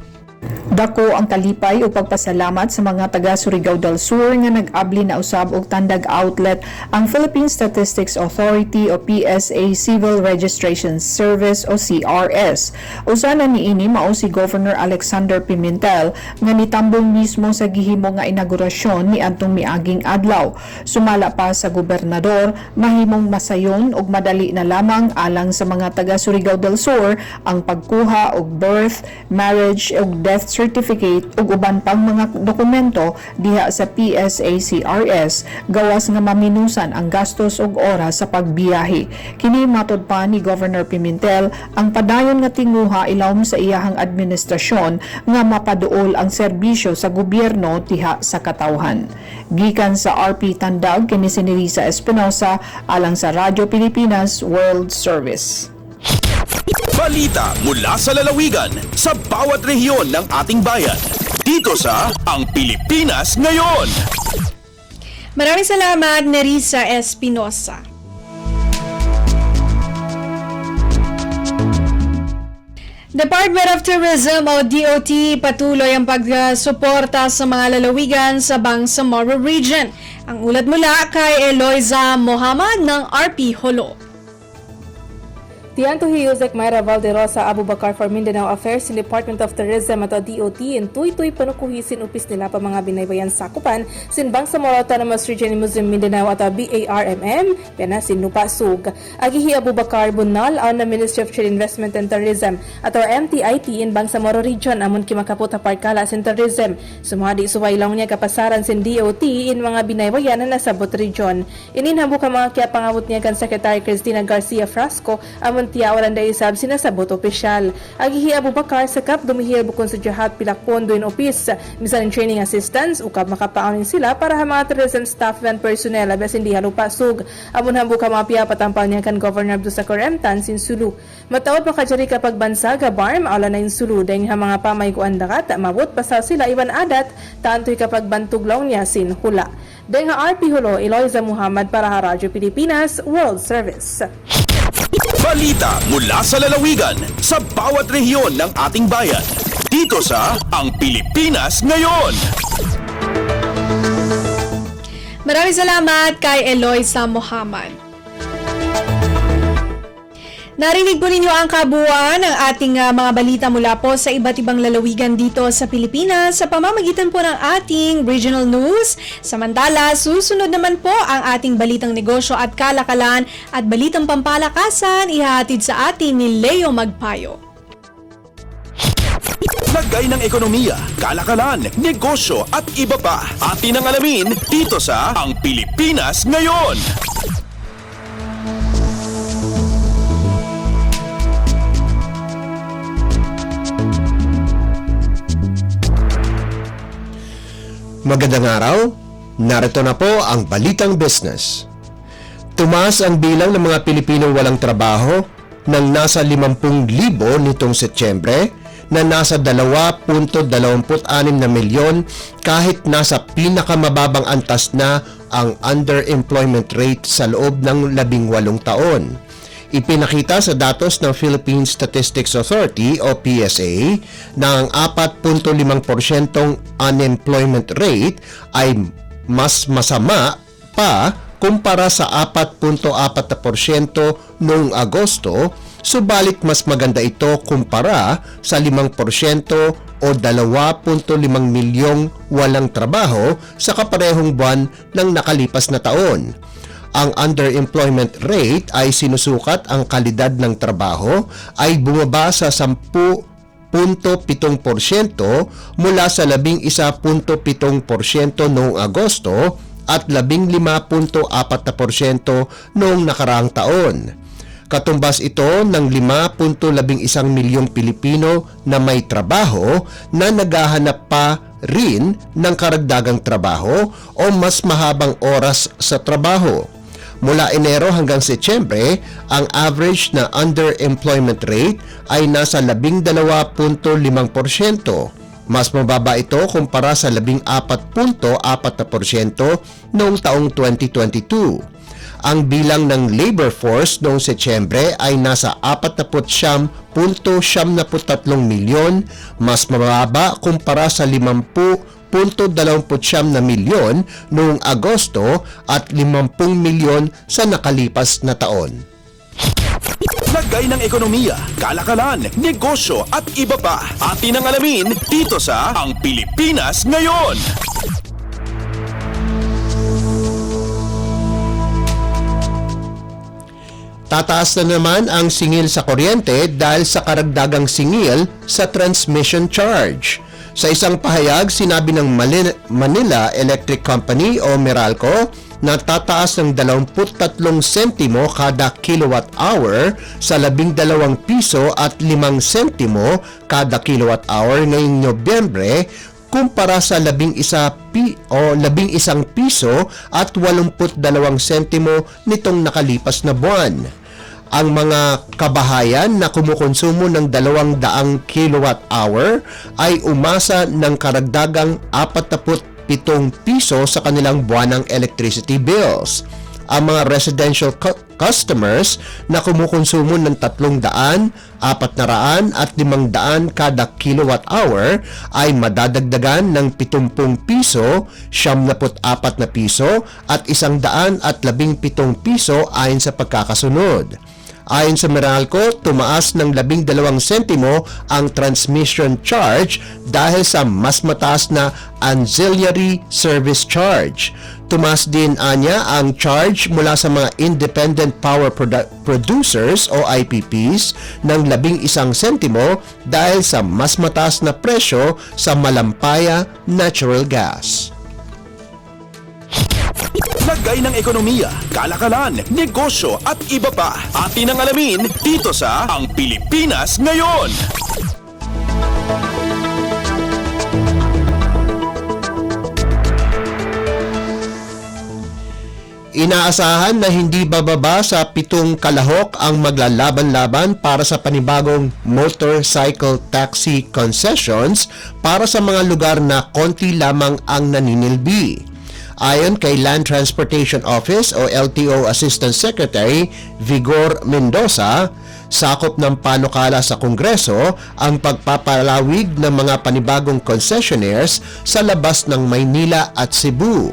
Dako ang kalipay o pagpasalamat sa mga taga Surigao del Sur nga nag-abli na usab og Tandag Outlet ang Philippine Statistics Authority o PSA Civil Registration Service o CRS. Usa na niini mao si Governor Alexander Pimentel nga nitambong mismo sa gihimo nga inaugurasyon ni adtong miaging adlaw. Sumala pa sa gobernador, mahimong masayon og madali na lamang alang sa mga taga Surigao del Sur ang pagkuha og birth, marriage ug death certificate ug uban pang mga dokumento diha sa PSA CRS gawas nga maminusan ang gastos ug oras sa pagbiyahe. Kini matod pa ni Governor Pimentel ang padayon nga tinguha ilawom sa iyahang administrasyon nga mapaduol ang serbisyo sa gobyerno diha sa katawhan. Gikan sa RP Tandag kini si Nerissa Espinosa alang sa Radyo Pilipinas World Service. Balita mula sa lalawigan sa bawat rehiyon ng ating bayan. Dito sa Ang Pilipinas Ngayon. Maraming salamat, Nerissa Espinosa. Department of Tourism o DOT patuloy ang pagsuporta sa mga lalawigan sa Bangsamoro Region. Ang ulat mula kay Eloisa Mohamad ng RP Holo. Tiyan to Hiyuzek Mayra Valderosa Abubakar for Mindanao Affairs in Department of Tourism at DOT in tuy-tuy panukuhisin upis nila pa mga binaybayan sakupan sin Bangsamoro Autonomous Region in Muslim Mindanao at BARMM pena sin Nupasug. Agihi Abubakar Bunal on the Ministry of Trade Investment and Tourism at our MTIT in Bangsamoro Region amon kimakaputa parkala sin tourism. Sumadi suway lang niya kapasaran sin DOT in mga binaybayan na nasabot region. Ininhabu ka mga kaya pangawot niya kan Secretary Cristina Garcia Frasco amon awan tiyawalan da isab sinasabot opisyal. Agihi Abubakar sakap dumihir bukon sa jahat pilak pondo in opis. Misan training assistance, ukab makapaunin sila para ha mga tourism staff and personnel abes hindi halupasug. Amun hambu ka mga piyapatampal niya kan Governor Abdul sa Koremtan sin Sulu. Mataod makajari kapag bansa gabarm ala na in Sulu dahil ha mga pamay ko andakat mabot pasal sila iwan adat tantoy kapag bantuglaw niya sin hula. Dahil ha RP Hulo, Eloisa Muhammad para ha Radyo Pilipinas World Service. Balita mula sa lalawigan sa bawat rehiyon ng ating bayan. Dito sa Ang Pilipinas Ngayon. Maraming salamat kay Eloisa Muhammad. Narinig po ninyo ang kabuuan ng ating mga balita mula po sa iba't ibang lalawigan dito sa Pilipinas sa pamamagitan po ng ating regional news. Samantala, susunod naman po ang ating balitang negosyo at kalakalan at balitang pampalakasan ihahatid sa atin ni Leo Magpayo. Lagay ng ekonomiya, kalakalan, negosyo at iba pa. Atin ang alamin dito sa Ang Pilipinas Ngayon. Magandang araw, narito na po ang Balitang Business. Tumaas ang bilang ng mga Pilipinong walang trabaho ng nasa 50,000 nitong Setyembre na nasa 2.26 na milyon kahit nasa pinakamababang antas na ang underemployment rate sa loob ng 18 taon. Ipinakita sa datos ng Philippine Statistics Authority o PSA na ang 4.5% unemployment rate ay mas masama pa kumpara sa 4.4% noong Agosto, subalit mas maganda ito kumpara sa 5% o 2.5 milyong walang trabaho sa kaparehong buwan ng nakalipas na taon. Ang underemployment rate ay sinusukat ang kalidad ng trabaho ay bumaba sa 10.7% mula sa 11.7% noong Agosto at 15.4% noong nakaraang taon. Katumbas ito ng 5.11 milyong Pilipino na may trabaho na naghahanap pa rin ng karagdagang trabaho o mas mahabang oras sa trabaho. Mula Enero hanggang Setyembre, ang average na underemployment rate ay nasa 12.5%. Mas mababa ito kumpara sa 14.4% noong taong 2022. Ang bilang ng labor force noong Setyembre ay nasa 49.73 milyon, mas mababa kumpara sa 50.29 na milyon noong Agosto at 50 milyon sa nakalipas na taon. Lagay ng ekonomiya, kalakalan, negosyo at iba pa. Atin ang alamin dito sa Ang Pilipinas Ngayon. Tataas na naman ang singil sa kuryente dahil sa karagdagang singil sa transmission charge. Sa isang pahayag, sinabi ng Manila Electric Company o Meralco na tataas ng 23 sentimo kada kilowatt hour sa 12 piso at 5 sentimo kada kilowatt hour ngayong Nobyembre kumpara sa 11 piso at 82 sentimo nitong nakalipas na buwan. Ang mga kabahayan na kumukonsumo ng 200 kilowatt hour ay umasa ng karagdagang 47 piso sa kanilang buwanang electricity bills. Ang mga residential customers na kumukonsumo ng 300, 400 at 500 kada kilowatt hour ay madadagdagan ng 70 piso, 74 na piso at 117 piso ayon sa pagkakasunod. Ayon sa Meralco, tumaas ng 12 sentimo ang transmission charge dahil sa mas mataas na ancillary service charge. Tumaas din anya ang charge mula sa mga independent power producers o IPPs ng 11 sentimo dahil sa mas mataas na presyo sa malampaya natural gas. Lagay ng ekonomiya, kalakalan, negosyo at iba pa. Atin ang alamin dito sa Ang Pilipinas Ngayon. Inaasahan na hindi bababa sa 7 kalahok ang maglalaban-laban para sa panibagong motorcycle taxi concessions para sa mga lugar na konti lamang ang naninilbi. Ayon kay Land Transportation Office o LTO Assistant Secretary Vigor Mendoza, sakop ng panukala sa Kongreso ang pagpapalawig ng mga panibagong concessionaires sa labas ng Maynila at Cebu.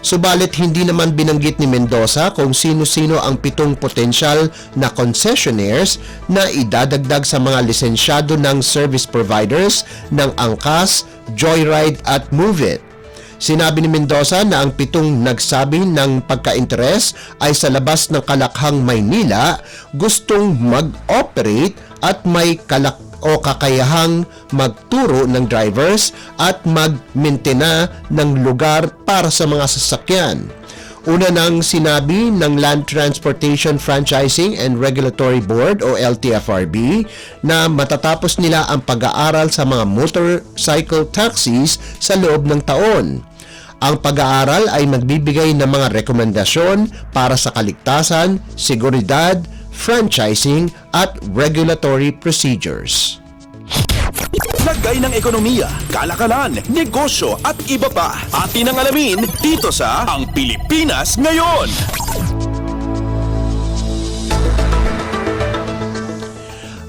Subalit hindi naman binanggit ni Mendoza kung sino-sino ang 7 potensyal na concessionaires na idadagdag sa mga lisensyado ng service providers ng Angkas, Joyride at Move It. Sinabi ni Mendoza na ang 7 nagsabi ng pagka-interes ay sa labas ng Kalakhang, Maynila, gustong mag-operate at may kakayahang magturo ng drivers at mag-maintain ng lugar para sa mga sasakyan. Una nang sinabi ng Land Transportation Franchising and Regulatory Board o LTFRB na matatapos nila ang pag-aaral sa mga motorcycle taxis sa loob ng taon. Ang pag-aaral ay magbibigay ng mga rekomendasyon para sa kaligtasan, seguridad, franchising at regulatory procedures. Lagay ng ekonomiya, kalakalan, negosyo at iba pa. Atin ang alamin dito sa Ang Pilipinas Ngayon.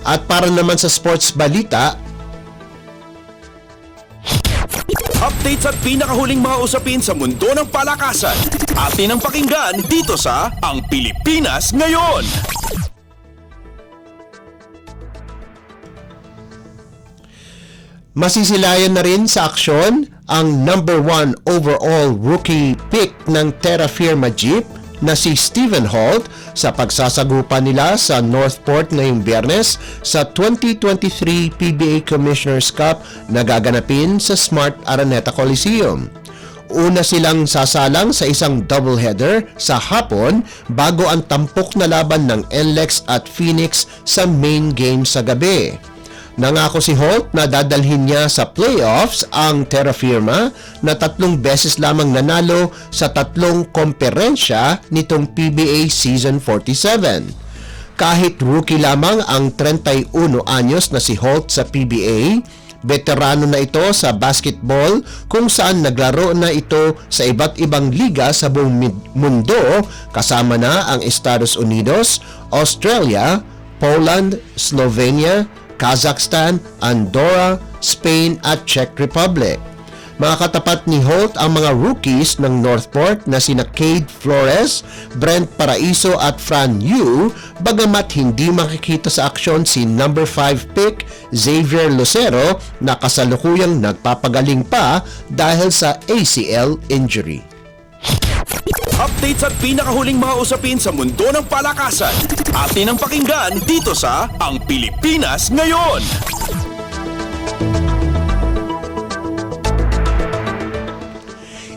At para naman sa sports balita, updates at pinakahuling mga usapin sa mundo ng palakasan. Atin ang pakinggan dito sa Ang Pilipinas Ngayon. masisilayan na rin sa aksyon ang number 1 overall rookie pick ng Terra Firma Jeep na si Stephen Holt sa pagsasagupa nila sa Northport ngayong Biyernes sa 2023 PBA Commissioner's Cup na gaganapin sa Smart Araneta Coliseum. Una silang sasalang sa isang doubleheader sa hapon bago ang tampok na laban ng NLEX at Phoenix sa main game sa gabi. Nangako si Holt na dadalhin niya sa playoffs ang Terra Firma na 3 beses lamang nanalo sa 3 komperensya nitong PBA Season 47. Kahit rookie lamang ang 31 anyos na si Holt sa PBA, veterano na ito sa basketball kung saan naglaro na ito sa iba't ibang liga sa buong mundo kasama na ang Estados Unidos, Australia, Poland, Slovenia, Kazakhstan, Andorra, Spain at Czech Republic. Mga katapat ni Holt ang mga rookies ng Northport na sina Cade Flores, Brent Paraiso at Fran Yu, bagamat hindi makikita sa aksyon si number 5 pick Xavier Lucero na kasalukuyang nagpapagaling pa dahil sa ACL injury. Updates at pinakahuling mga usapin sa mundo ng palakasan. Atin ang pakinggan dito sa Ang Pilipinas Ngayon.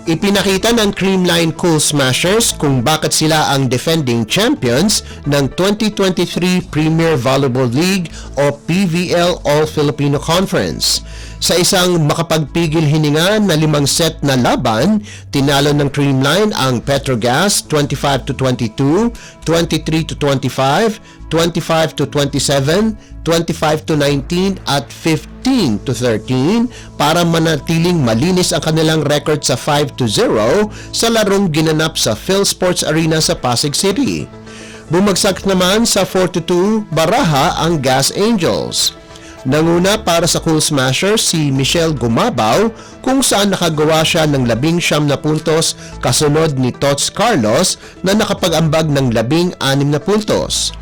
Ipinakita ng Creamline Cool Smashers kung bakit sila ang defending champions ng 2023 Premier Volleyball League o PVL All-Filipino Conference. Sa isang makapagpigil hininga na 5 set na laban, tinalo ng Creamline ang Petrogas 25-22, 23-25, 25-27, 25-19 at 15-13 para manatiling malinis ang kanilang record sa 5-0 sa larong ginanap sa PhilSports Arena sa Pasig City. Bumagsak naman sa 4-2 baraha ang Gas Angels. Nanguna para sa Cool Smashers si Michelle Gumabaw kung saan nakagawa siya ng 19 na puntos kasunod ni Tots Carlos na nakapag-ambag ng 16 na puntos.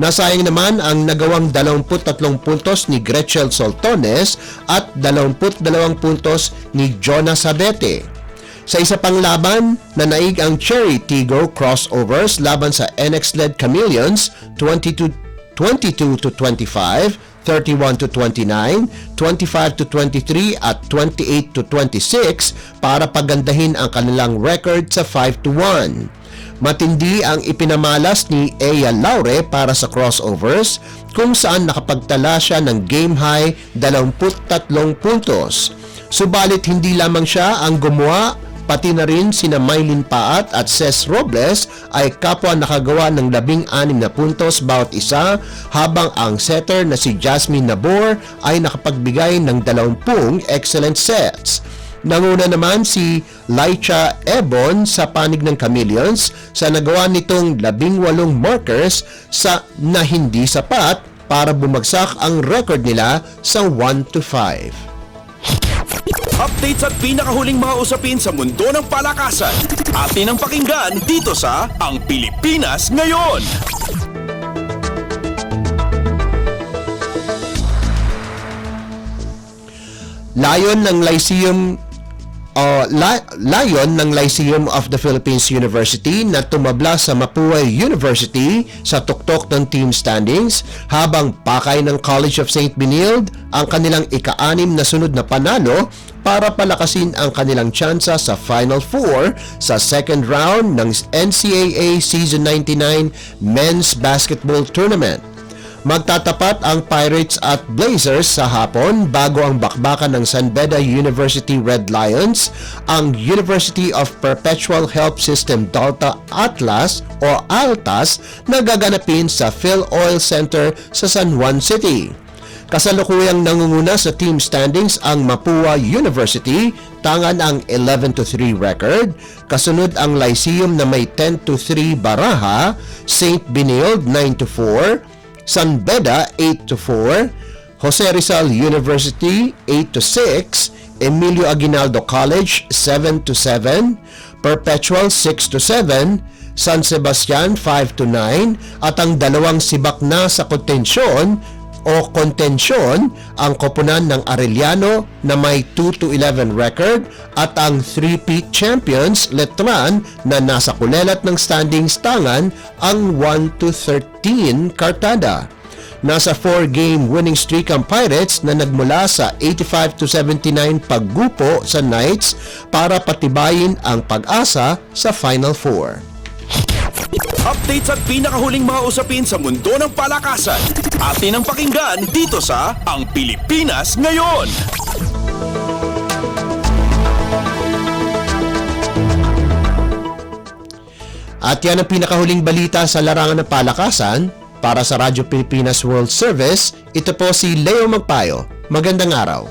Nasayang naman ang nagawang 23 puntos ni Gretchen Soltones at 22 puntos ni Jonas Sabete. Sa isa pang laban, nanaig ang Cherry Tigo Crossovers laban sa NX-led Chameleons 22-25, 31 to 29, 25 to 23 at 28 to 26 para pagandahin ang kanilang record sa 5 to 1. Matindi ang ipinamalas ni Ea Laure para sa crossovers kung saan nakapagtala siya ng game high 23 puntos. Subalit hindi lamang siya ang gumawa, pati na rin sina Mylene Paat at Ces Robles ay kapwa nakagawa ng 16 na puntos bawat isa, habang ang setter na si Jasmine Nabor ay nakapagbigay ng 20 excellent sets. Nanguna naman si Laicha Ebon sa panig ng Chameleons sa nagawa nitong 18 markers na hindi sapat para bumagsak ang record nila sa 1 to 5. Updates at pinakahuling mga usapin sa mundo ng palakasan. Atin ang pakinggan dito sa Ang Pilipinas Ngayon. Layon ng Lyceum of the Philippines University na tumabla sa Mapua University sa tuktok ng team standings, habang pakay ng College of St. Benilde ang kanilang ika-6 na sunod na panalo para palakasin ang kanilang tsansa sa Final Four sa second round ng NCAA Season 99 Men's Basketball Tournament. Magtatapat ang Pirates at Blazers sa hapon bago ang bakbakan ng San Beda University Red Lions, ang University of Perpetual Help System Delta Atlas o ALTAS na gaganapin sa Phil Oil Center sa San Juan City. Kasalukuyang nangunguna sa team standings ang Mapua University, tangan ang 11-3 record, kasunod ang Lyceum na may 10-3 baraha, St. Benilde 9-4, San Beda 8-4, Jose Rizal University 8-6, Emilio Aguinaldo College 7-7, Perpetual 6-7, San Sebastian 5-9 at ang dalawang sibak na sa kontensyon ang koponan ng Arellano na may 2-11 record at ang 3-peat champions Letran na nasa kulelat ng standings tangan ang 1-13 Cartada. Nasa 4-game winning streak ang Pirates na nagmula sa 85-79 paggupo sa Knights para patibayin ang pag-asa sa Final Four. Updates at pinakahuling mga usapin sa mundo ng palakasan. Atin ang pakinggan dito sa Ang Pilipinas Ngayon. At yan ang pinakahuling balita sa larangan ng palakasan. Para sa Radyo Pilipinas World Service, ito po si Leo Magpayo. Magandang araw.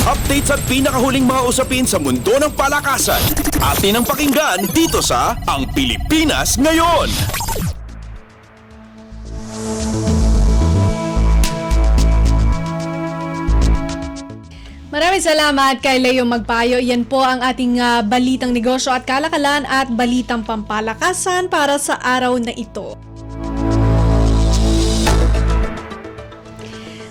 Updates at pinakahuling mga usapin sa mundo ng palakasan. Atin ang pakinggan dito sa Ang Pilipinas Ngayon. Maraming salamat kay Leo Magpayo. Yan po ang ating balitang negosyo at kalakalan at balitang pampalakasan para sa araw na ito.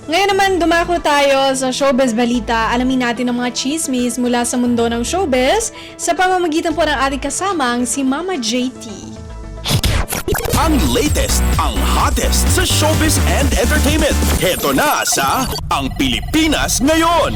Ngayon naman, dumako tayo sa showbiz balita. Alamin natin ang mga chismis mula sa mundo ng showbiz sa pamamagitan po ng ating kasamang si Mama JT. Ang latest, ang hottest sa showbiz and entertainment. Heto na sa Ang Pilipinas Ngayon.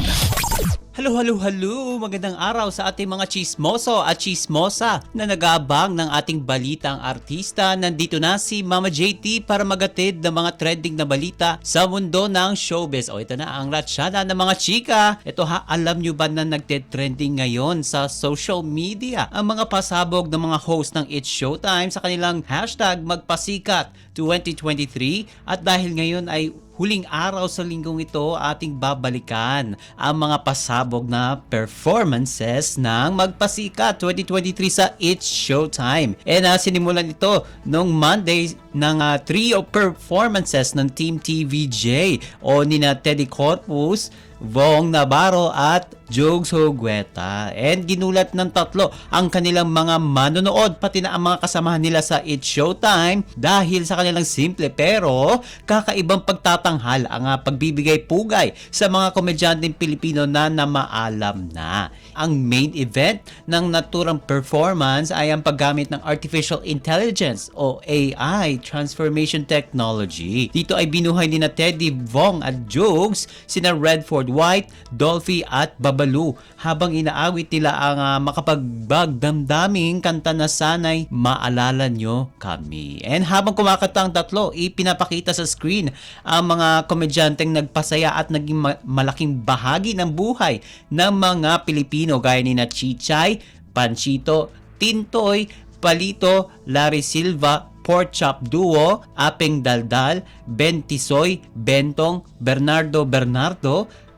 Hello, magandang araw sa ating mga chismoso at chismosa na nag-aabang ng ating balitang artista. Nandito na si Mama JT para magatid ng mga trending na balita sa mundo ng showbiz. O ito na ang ratsyada ng mga chika. Ito alam nyo ba na nagte-trending ngayon sa social media ang mga pasabog ng mga host ng It's Showtime sa kanilang hashtag Magpasikat 2023, at dahil ngayon ay huling araw sa linggong ito, ating babalikan ang mga pasabog na performances ng Magpasikat 2023 sa It's Showtime. Sinimulan ito noong Monday ng trio performances ng Team TVJ o nina Teddy Corpus, Vong Navarro at Jogs Hugueta. And ginulat ng tatlo ang kanilang mga manonood pati na ang mga kasamahan nila sa It's Showtime dahil sa kanilang simple pero kakaibang pagtatanghal ang pagbibigay pugay sa mga komedyanteng Pilipino na namaalam na. Ang main event ng naturang performance ay ang paggamit ng Artificial Intelligence o AI Transformation Technology. Dito ay binuhay ni na Teddy, Vong at Jokes, sina Redford White, Dolphy at Babalu habang inaawit nila ang makapagbagdamdaming kanta na Sana'y Maalala Nyo Kami. And habang kumakanta ang tatlo, ipinapakita sa screen ang mga komedyanteng nagpasaya at naging malaking bahagi ng buhay ng mga Pilipino gaya ni na Chichay, Panchito, Tintoy, Palito, Larry Silva, Pork Chop Duo, Apeng Daldal, Ben Tisoy, Bentong, Bernardo,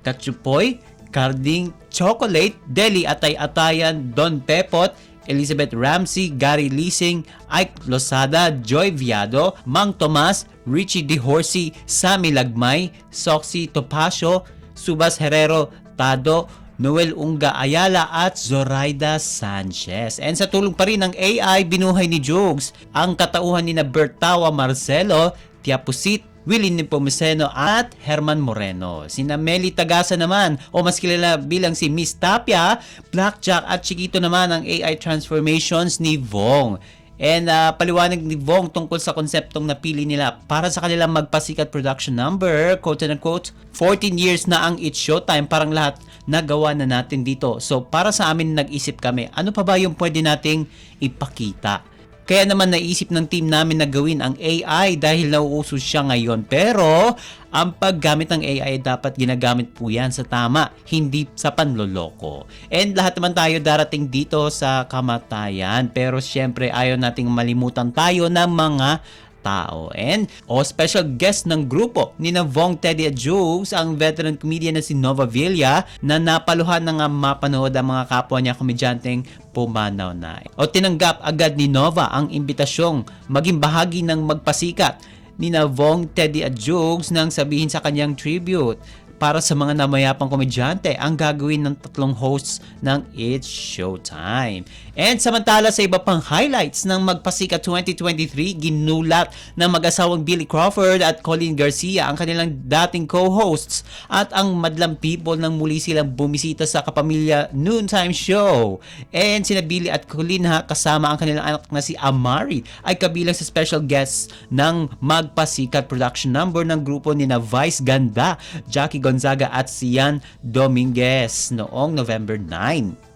Kachupoy, Carding, Chocolate, Deli Atay-Atayan, Don Pepot, Elizabeth Ramsey, Gary Lising, Ike Losada, Joy Viado, Mang Tomas, Richie De Horsey, Sammy Lagmay, Soxy Topacio, Subas Herrero, Tado, Noel Unga Ayala at Zoraida Sanchez. And sa tulong pa rin ng AI, binuhay ni Jokes ang katauhan ni na Bertawa Marcelo, Tiapusit, Willie Nepomuceno at Herman Moreno. Sina Meli Tagasa naman o mas kilala bilang si Miss Tapia, Blackjack at Chiquito naman ang AI transformations ni Vong. And paliwanag ni Vong tungkol sa konseptong napili nila para sa kanilang magpasikat production number, quote and unquote, 14 years na ang It's Showtime, parang lahat nagawa na natin dito. So para sa amin nag-isip kami, ano pa ba yung pwede nating ipakita? Kaya naman naisip ng team namin na gawin ang AI dahil nauuso siya ngayon. Pero ang paggamit ng AI dapat ginagamit po yan sa tama, hindi sa panloloko. And lahat naman tayo darating dito sa kamatayan. Pero syempre ayaw nating malimutan tayo ng mga tao. And special guest ng grupo ni na Vong, Teddy at Jokes, ang veteran comedian na si Nova Villa na napaluhan na nga mapanood ang mga kapwa niya komedyanteng pumanaw na. Tinanggap agad ni Nova ang imbitasyong maging bahagi ng magpasikat ni na Vong, Teddy at Jokes nang sabihin sa kanyang tribute para sa mga namayapang komedyante ang gagawin ng tatlong hosts ng It's Showtime. And samantala sa iba pang highlights ng Magpasikat 2023, ginulat ng mag-asawang Billy Crawford at Colleen Garcia ang kanilang dating co-hosts at ang madlang people nang muli silang bumisita sa Kapamilya Noontime Show. And sina Billy at Colleen kasama ang kanilang anak na si Amari ay kabilang sa special guests ng Magpasikat production number ng grupo ni na Vice Ganda, Jackie Gonzaga at Sian Dominguez noong November 9.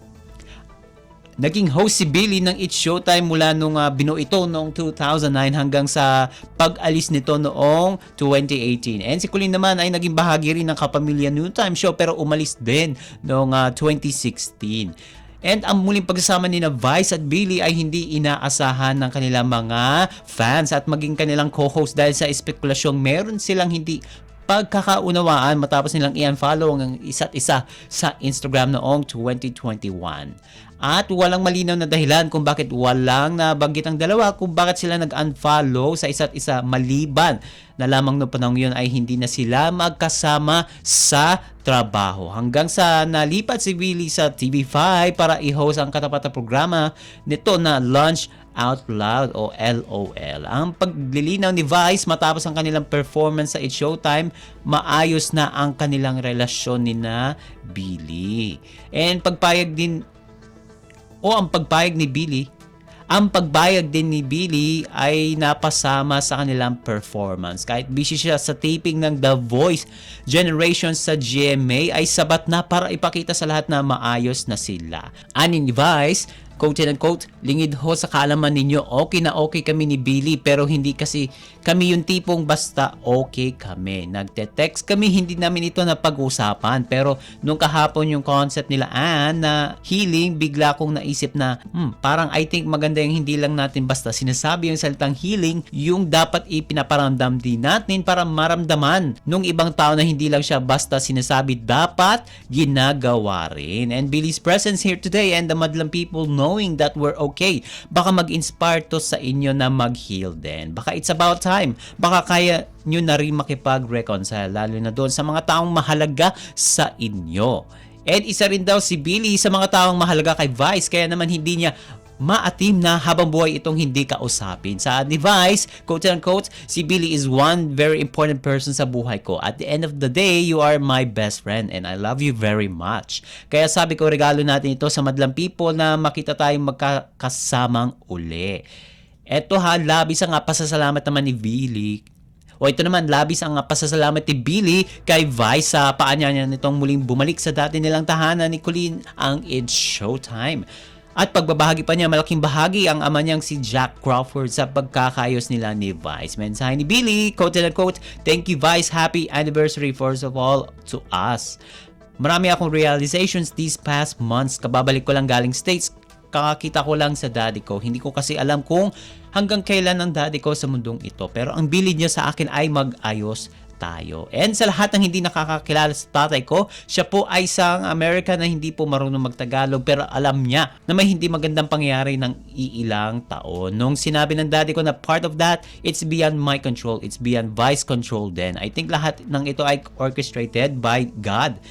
Naging host si Billy ng It's Showtime mula nung binuo ito noong 2009 hanggang sa pag-alis nito noong 2018. And si Colleen naman ay naging bahagi rin ng Kapamilya Noontime Show pero umalis din noong 2016. And ang muling pagsasama ni na Vice at Billy ay hindi inaasahan ng kanilang mga fans at maging kanilang co-host dahil sa espekulasyong meron silang hindi pagkakaunawaan matapos nilang i-unfollow ang isa't isa sa Instagram noong 2021. At walang malinaw na dahilan kung bakit walang nabanggit ang dalawa kung bakit sila nag-unfollow sa isa't isa maliban na lamang noong panahon yun ay hindi na sila magkasama sa trabaho. Hanggang sa nalipat si Billy sa TV5 para i-host ang katapat na programa nito na Lunch Out Loud o LOL. Ang paglilinaw ni Vice matapos ang kanilang performance sa It's Showtime, maayos na ang kanilang relasyon ni na Billy. And ang pagpayag din ni Billy ay napasama sa kanilang performance. Kahit busy siya sa taping ng The Voice Generation sa GMA ay sabat na para ipakita sa lahat na maayos na sila. Ani ni Vice, quote and unquote, lingid ho sa kaalaman ninyo, okay na okay kami ni Billy pero hindi kasi kami yung tipong basta okay kami. Nagte-text kami, hindi namin ito napag-usapan. Pero nung kahapon yung concept nila na healing, bigla kong naisip na parang I think maganda yung hindi lang natin basta sinasabi yung salitang healing, yung dapat ipinaparamdam din natin para maramdaman nung ibang tao na hindi lang siya basta sinasabi, dapat ginagawa rin. And Billy's presence here today and the madlang people knowing that we're okay, baka mag-inspire to sa inyo na mag-heal din. Baka it's about time. Baka kaya nyo na rin makipag-reconcile, lalo na doon sa mga taong mahalaga sa inyo. And isa rin daw si Billy sa mga taong mahalaga kay Vice, kaya naman hindi niya maatim na habang buhay itong hindi kausapin. Sa device, quote-unquote, si Billy is one very important person sa buhay ko. At the end of the day, you are my best friend and I love you very much. Kaya sabi ko, regalo natin ito sa madlang people na makita tayong magkakasamang uli. Eto ha, labis ang pasasalamat naman ni Billy. O ito naman, labis ang pasasalamat ni Billy kay Vice sa paanyaya nitong muling bumalik sa dati nilang tahanan ni Colleen ang It's Showtime. At pagbabahagi pa niya, malaking bahagi ang ama niyang si Jack Crawford sa pagkakayos nila ni Vice. Mensahe ni Billy, quote and quote, "Thank you Vice, happy anniversary first of all to us. Marami akong realizations these past months. Kababalik ko lang galing States. Kakakita ko lang sa daddy ko. Hindi ko kasi alam kung hanggang kailan ang daddy ko sa mundong ito. Pero ang bilid niya sa akin ay mag-ayos tayo." And sa lahat ng hindi nakakakilala sa tatay ko, siya po ay isang American na hindi po marunong magtagalog pero alam niya na may hindi magandang pangyayari ng iilang taon. Nung sinabi ng daddy ko na part of that, it's beyond my control. It's beyond Vice control din. I think lahat ng ito ay orchestrated by God.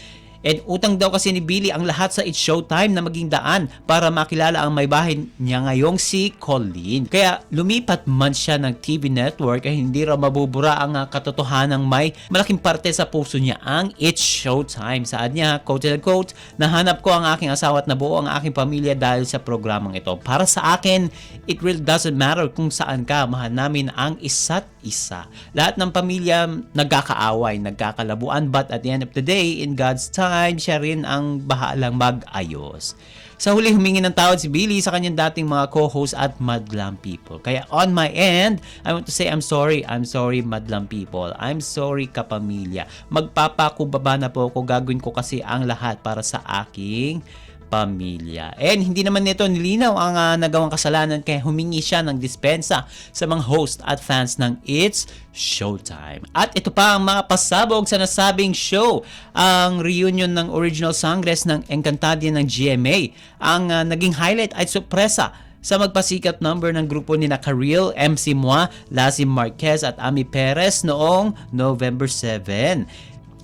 And utang daw kasi ni Billy ang lahat sa It's Showtime na maging daan para makilala ang may bahay niya ngayong si Colleen. Kaya lumipat man siya ng TV network ay hindi raw mabubura ang katotohanang may malaking parte sa puso niya ang It's Showtime. Saad niya, quote and quote, "Nahanap ko ang aking asawa at nabuo ang aking pamilya dahil sa programang ito. Para sa akin, it really doesn't matter kung saan ka, mahal namin ang isa't isa. Lahat ng pamilya nagkakaaway, nagkakalabuan, but at the end of the day, in God's time, siya rin ang bahalang mag-ayos." Sa huli, humingi ng tawad si Billy sa kanyang dating mga co-host at Madlang People. Kaya on my end, I want to say I'm sorry. I'm sorry, Madlang People. I'm sorry, kapamilya. Magpapakubaba na po ako. Gagawin ko kasi ang lahat para sa aking pamilya. And hindi naman nito nilinaw ang nagawang kasalanan kaya humingi siya ng dispensa sa mga host at fans ng It's Showtime. At ito pa ang mga pasabog sa nasabing show. Ang reunion ng original songstress ng Encantadia ng GMA. Ang naging highlight ay sorpresa sa magpasikat number ng grupo ni Kareel, MC Moa, Lazim Marquez at Ami Perez noong November 7.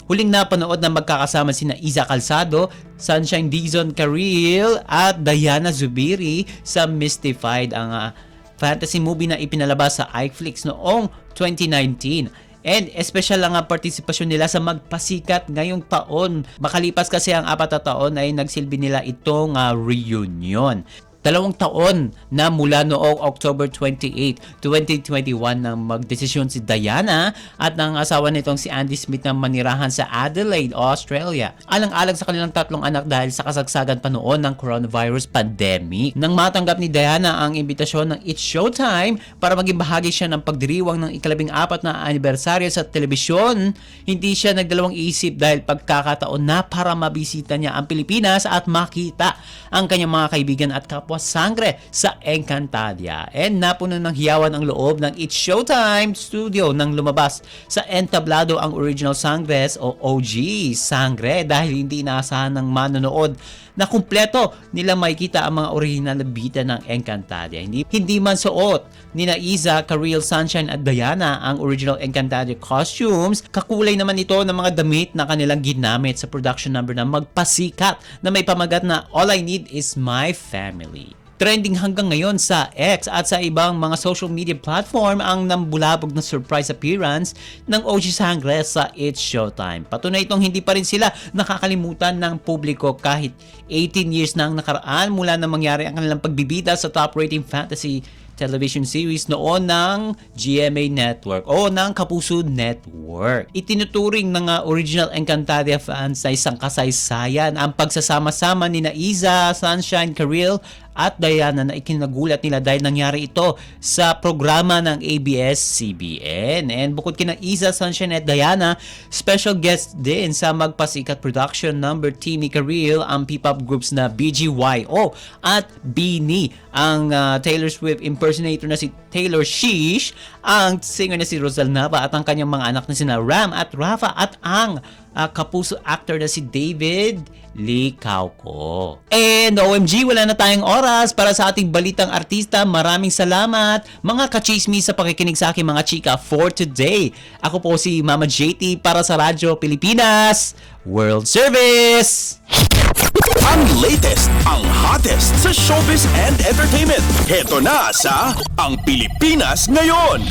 Huling napanood na magkakasama sina Iza Calzado, Sunshine Dizon Kareel at Diana Zubiri sa Mystified, ang fantasy movie na ipinalabas sa iFlix noong 2019. And espesyal lang ang partisipasyon nila sa magpasikat ngayong taon. Makalipas kasi ang 4 na taon ay nagsilbi nila itong reunion. 2 taon na mula noong October 28, 2021 nang magdesisyon si Diana at ng asawa nitong si Andy Smith na manirahan sa Adelaide, Australia. Alang-alang sa kanilang 3 anak dahil sa kasagsagan pa noon ng coronavirus pandemic. Nang matanggap ni Diana ang imbitasyon ng It's Showtime para maging bahagi siya ng pagdiriwang ng 14 na anibersaryo sa telebisyon, hindi siya nagdalawang isip dahil pagkakataon na para mabisita niya ang Pilipinas at makita ang kanyang mga kaibigan at kapwa sangre sa Encantadia. And napuno ng hiyawan ang loob ng It's Showtime studio nang lumabas sa entablado ang original sangres o OG sangre dahil hindi inaasahan ng manonood na kumpleto nila makikita ang mga original na bida ng Encantadia. Hindi man suot ni Iza, Kareel, Sunshine at Diana ang original Encantadia costumes, kakulay naman ito ng mga damit na kanilang ginamit sa production number na magpasikat na may pamagat na All I Need Is My Family. Trending hanggang ngayon sa X at sa ibang mga social media platform ang nambulabog na surprise appearance ng OG Sangres sa It's Showtime. Patunay itong hindi pa rin sila nakakalimutan ng publiko kahit 18 years na ang nakaraan mula na mangyari ang kanilang pagbibida sa top rating fantasy television series noon ng GMA Network o ng Kapuso Network. Itinuturing ng original Encantadia fans na isang kasaysayan ang pagsasama-sama ni Iza, Sunshine, Kareel at Diana na ikinagulat nila dahil nangyari ito sa programa ng ABS-CBN. And bukod kina Iza, Sunshine at Diana, special guest din sa magpasikat production number team ni Kareel ang P-pop groups na BGYO at BINI, ang Taylor Swift impersonator na si Taylor Sheesh, ang singer na si Rosal Nava at ang kanyang mga anak na sina Ram at Rafa at ang Kapuso actor na si David Licauco. And OMG, wala na tayong oras para sa ating balitang artista. Maraming salamat mga kachismis sa pakikinig sa aking mga chika for today. Ako po si Mama JT para sa Radyo Pilipinas World Service. Ang latest, ang hottest sa showbiz and entertainment. Heto na sa Ang Pilipinas Ngayon.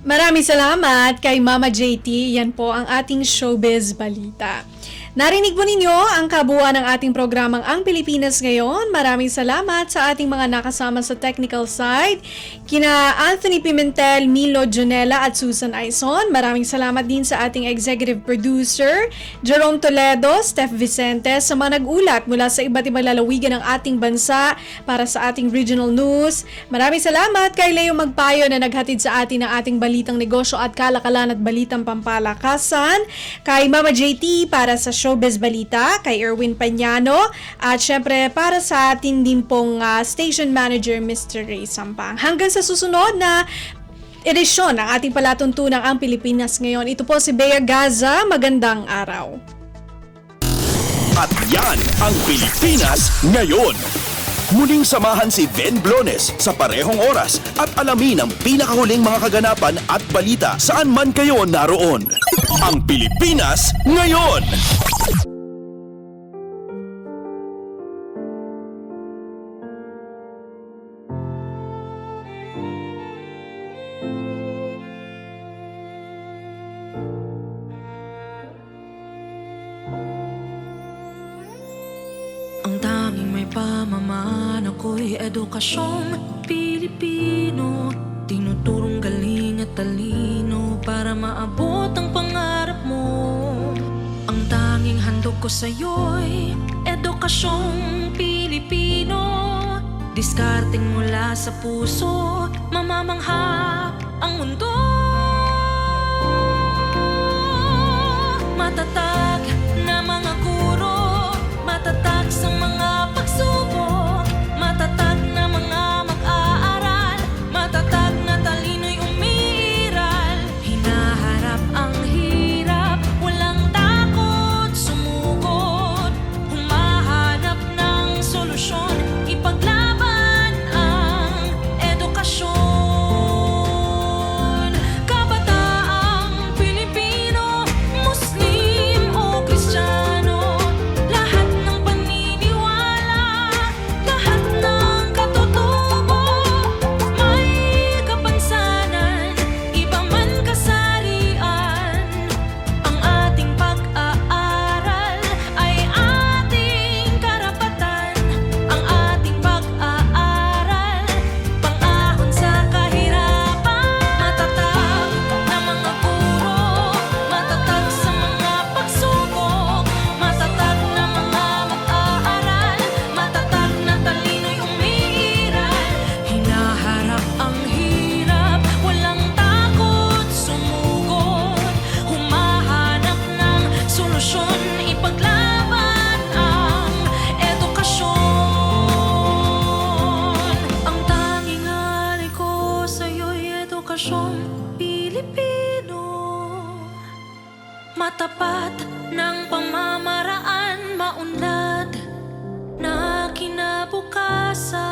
Maraming salamat kay Mama JT. Yan po ang ating showbiz balita. Narinig po ninyo ang kabuuan ng ating programang Ang Pilipinas Ngayon. Maraming salamat sa ating mga nakasama sa technical side. Kina Anthony Pimentel, Milo Jonella at Susan Aison. Maraming salamat din sa ating executive producer, Jerome Toledo, Steph Vicente, sa mga nag-ulat mula sa iba't ibang lalawigan ng ating bansa para sa ating regional news. Maraming salamat kay Leo Magpayo na naghatid sa atin ng ating balitang negosyo at kalakalan at balitang pampalakasan. Kay Mama JT para sa Showbiz Balita, kay Erwin Pañano, at syempre para sa atin din pong station manager Mr. Ray Sampang. Hanggang sa susunod na edisyon ng ating palatuntunang Ang Pilipinas Ngayon. Ito po si Bea Gaza. Magandang araw. At yan ang Pilipinas Ngayon. Muling samahan si Ben Blones sa parehong oras at alamin ang pinakahuling mga kaganapan at balita saan man kayo naroon. Ang Pilipinas Ngayon. Ang tanging may pamamaan ako'y edukasyong Pilipino. Tinuturong galing at talino para maabot ang pangarap mo. Ang tanging handog ko sa'yo'y edukasyong Pilipino. Diskarteng mula sa puso, mamamangha ang mundo. Matatag na mga guro, matatag sa mga pagsubok, matatag na mga mag-aaral, matatag na talino'y umiiral. Hinaharap ang hirap, walang takot sumugod, humahanap ng solusyon, ipaglaban ang edukasyon. Kabataang Pilipino, Muslim o Kristiyano, lahat ng paniniwala, lahat ng katutubo, may kapansanan, iba man kasarian. Ang ating pag-aaral ay ating karapatan. Ang ating pag-aaral, pang-ahon sa kahirapan. Matatag na mga guro, matatag sa mga pagsubok, matatag na mga mag-aaral, matatag na talino'y umiiral. Hinaharap ang hirap, walang takot sumugod, humahanap ng solusyon, ipaglaban ang edukasyon. Ang tanging alay ko sa'yo'y edukasyong Pilipino. Matapat ng pamamaraan, maunlad na kinabukasan.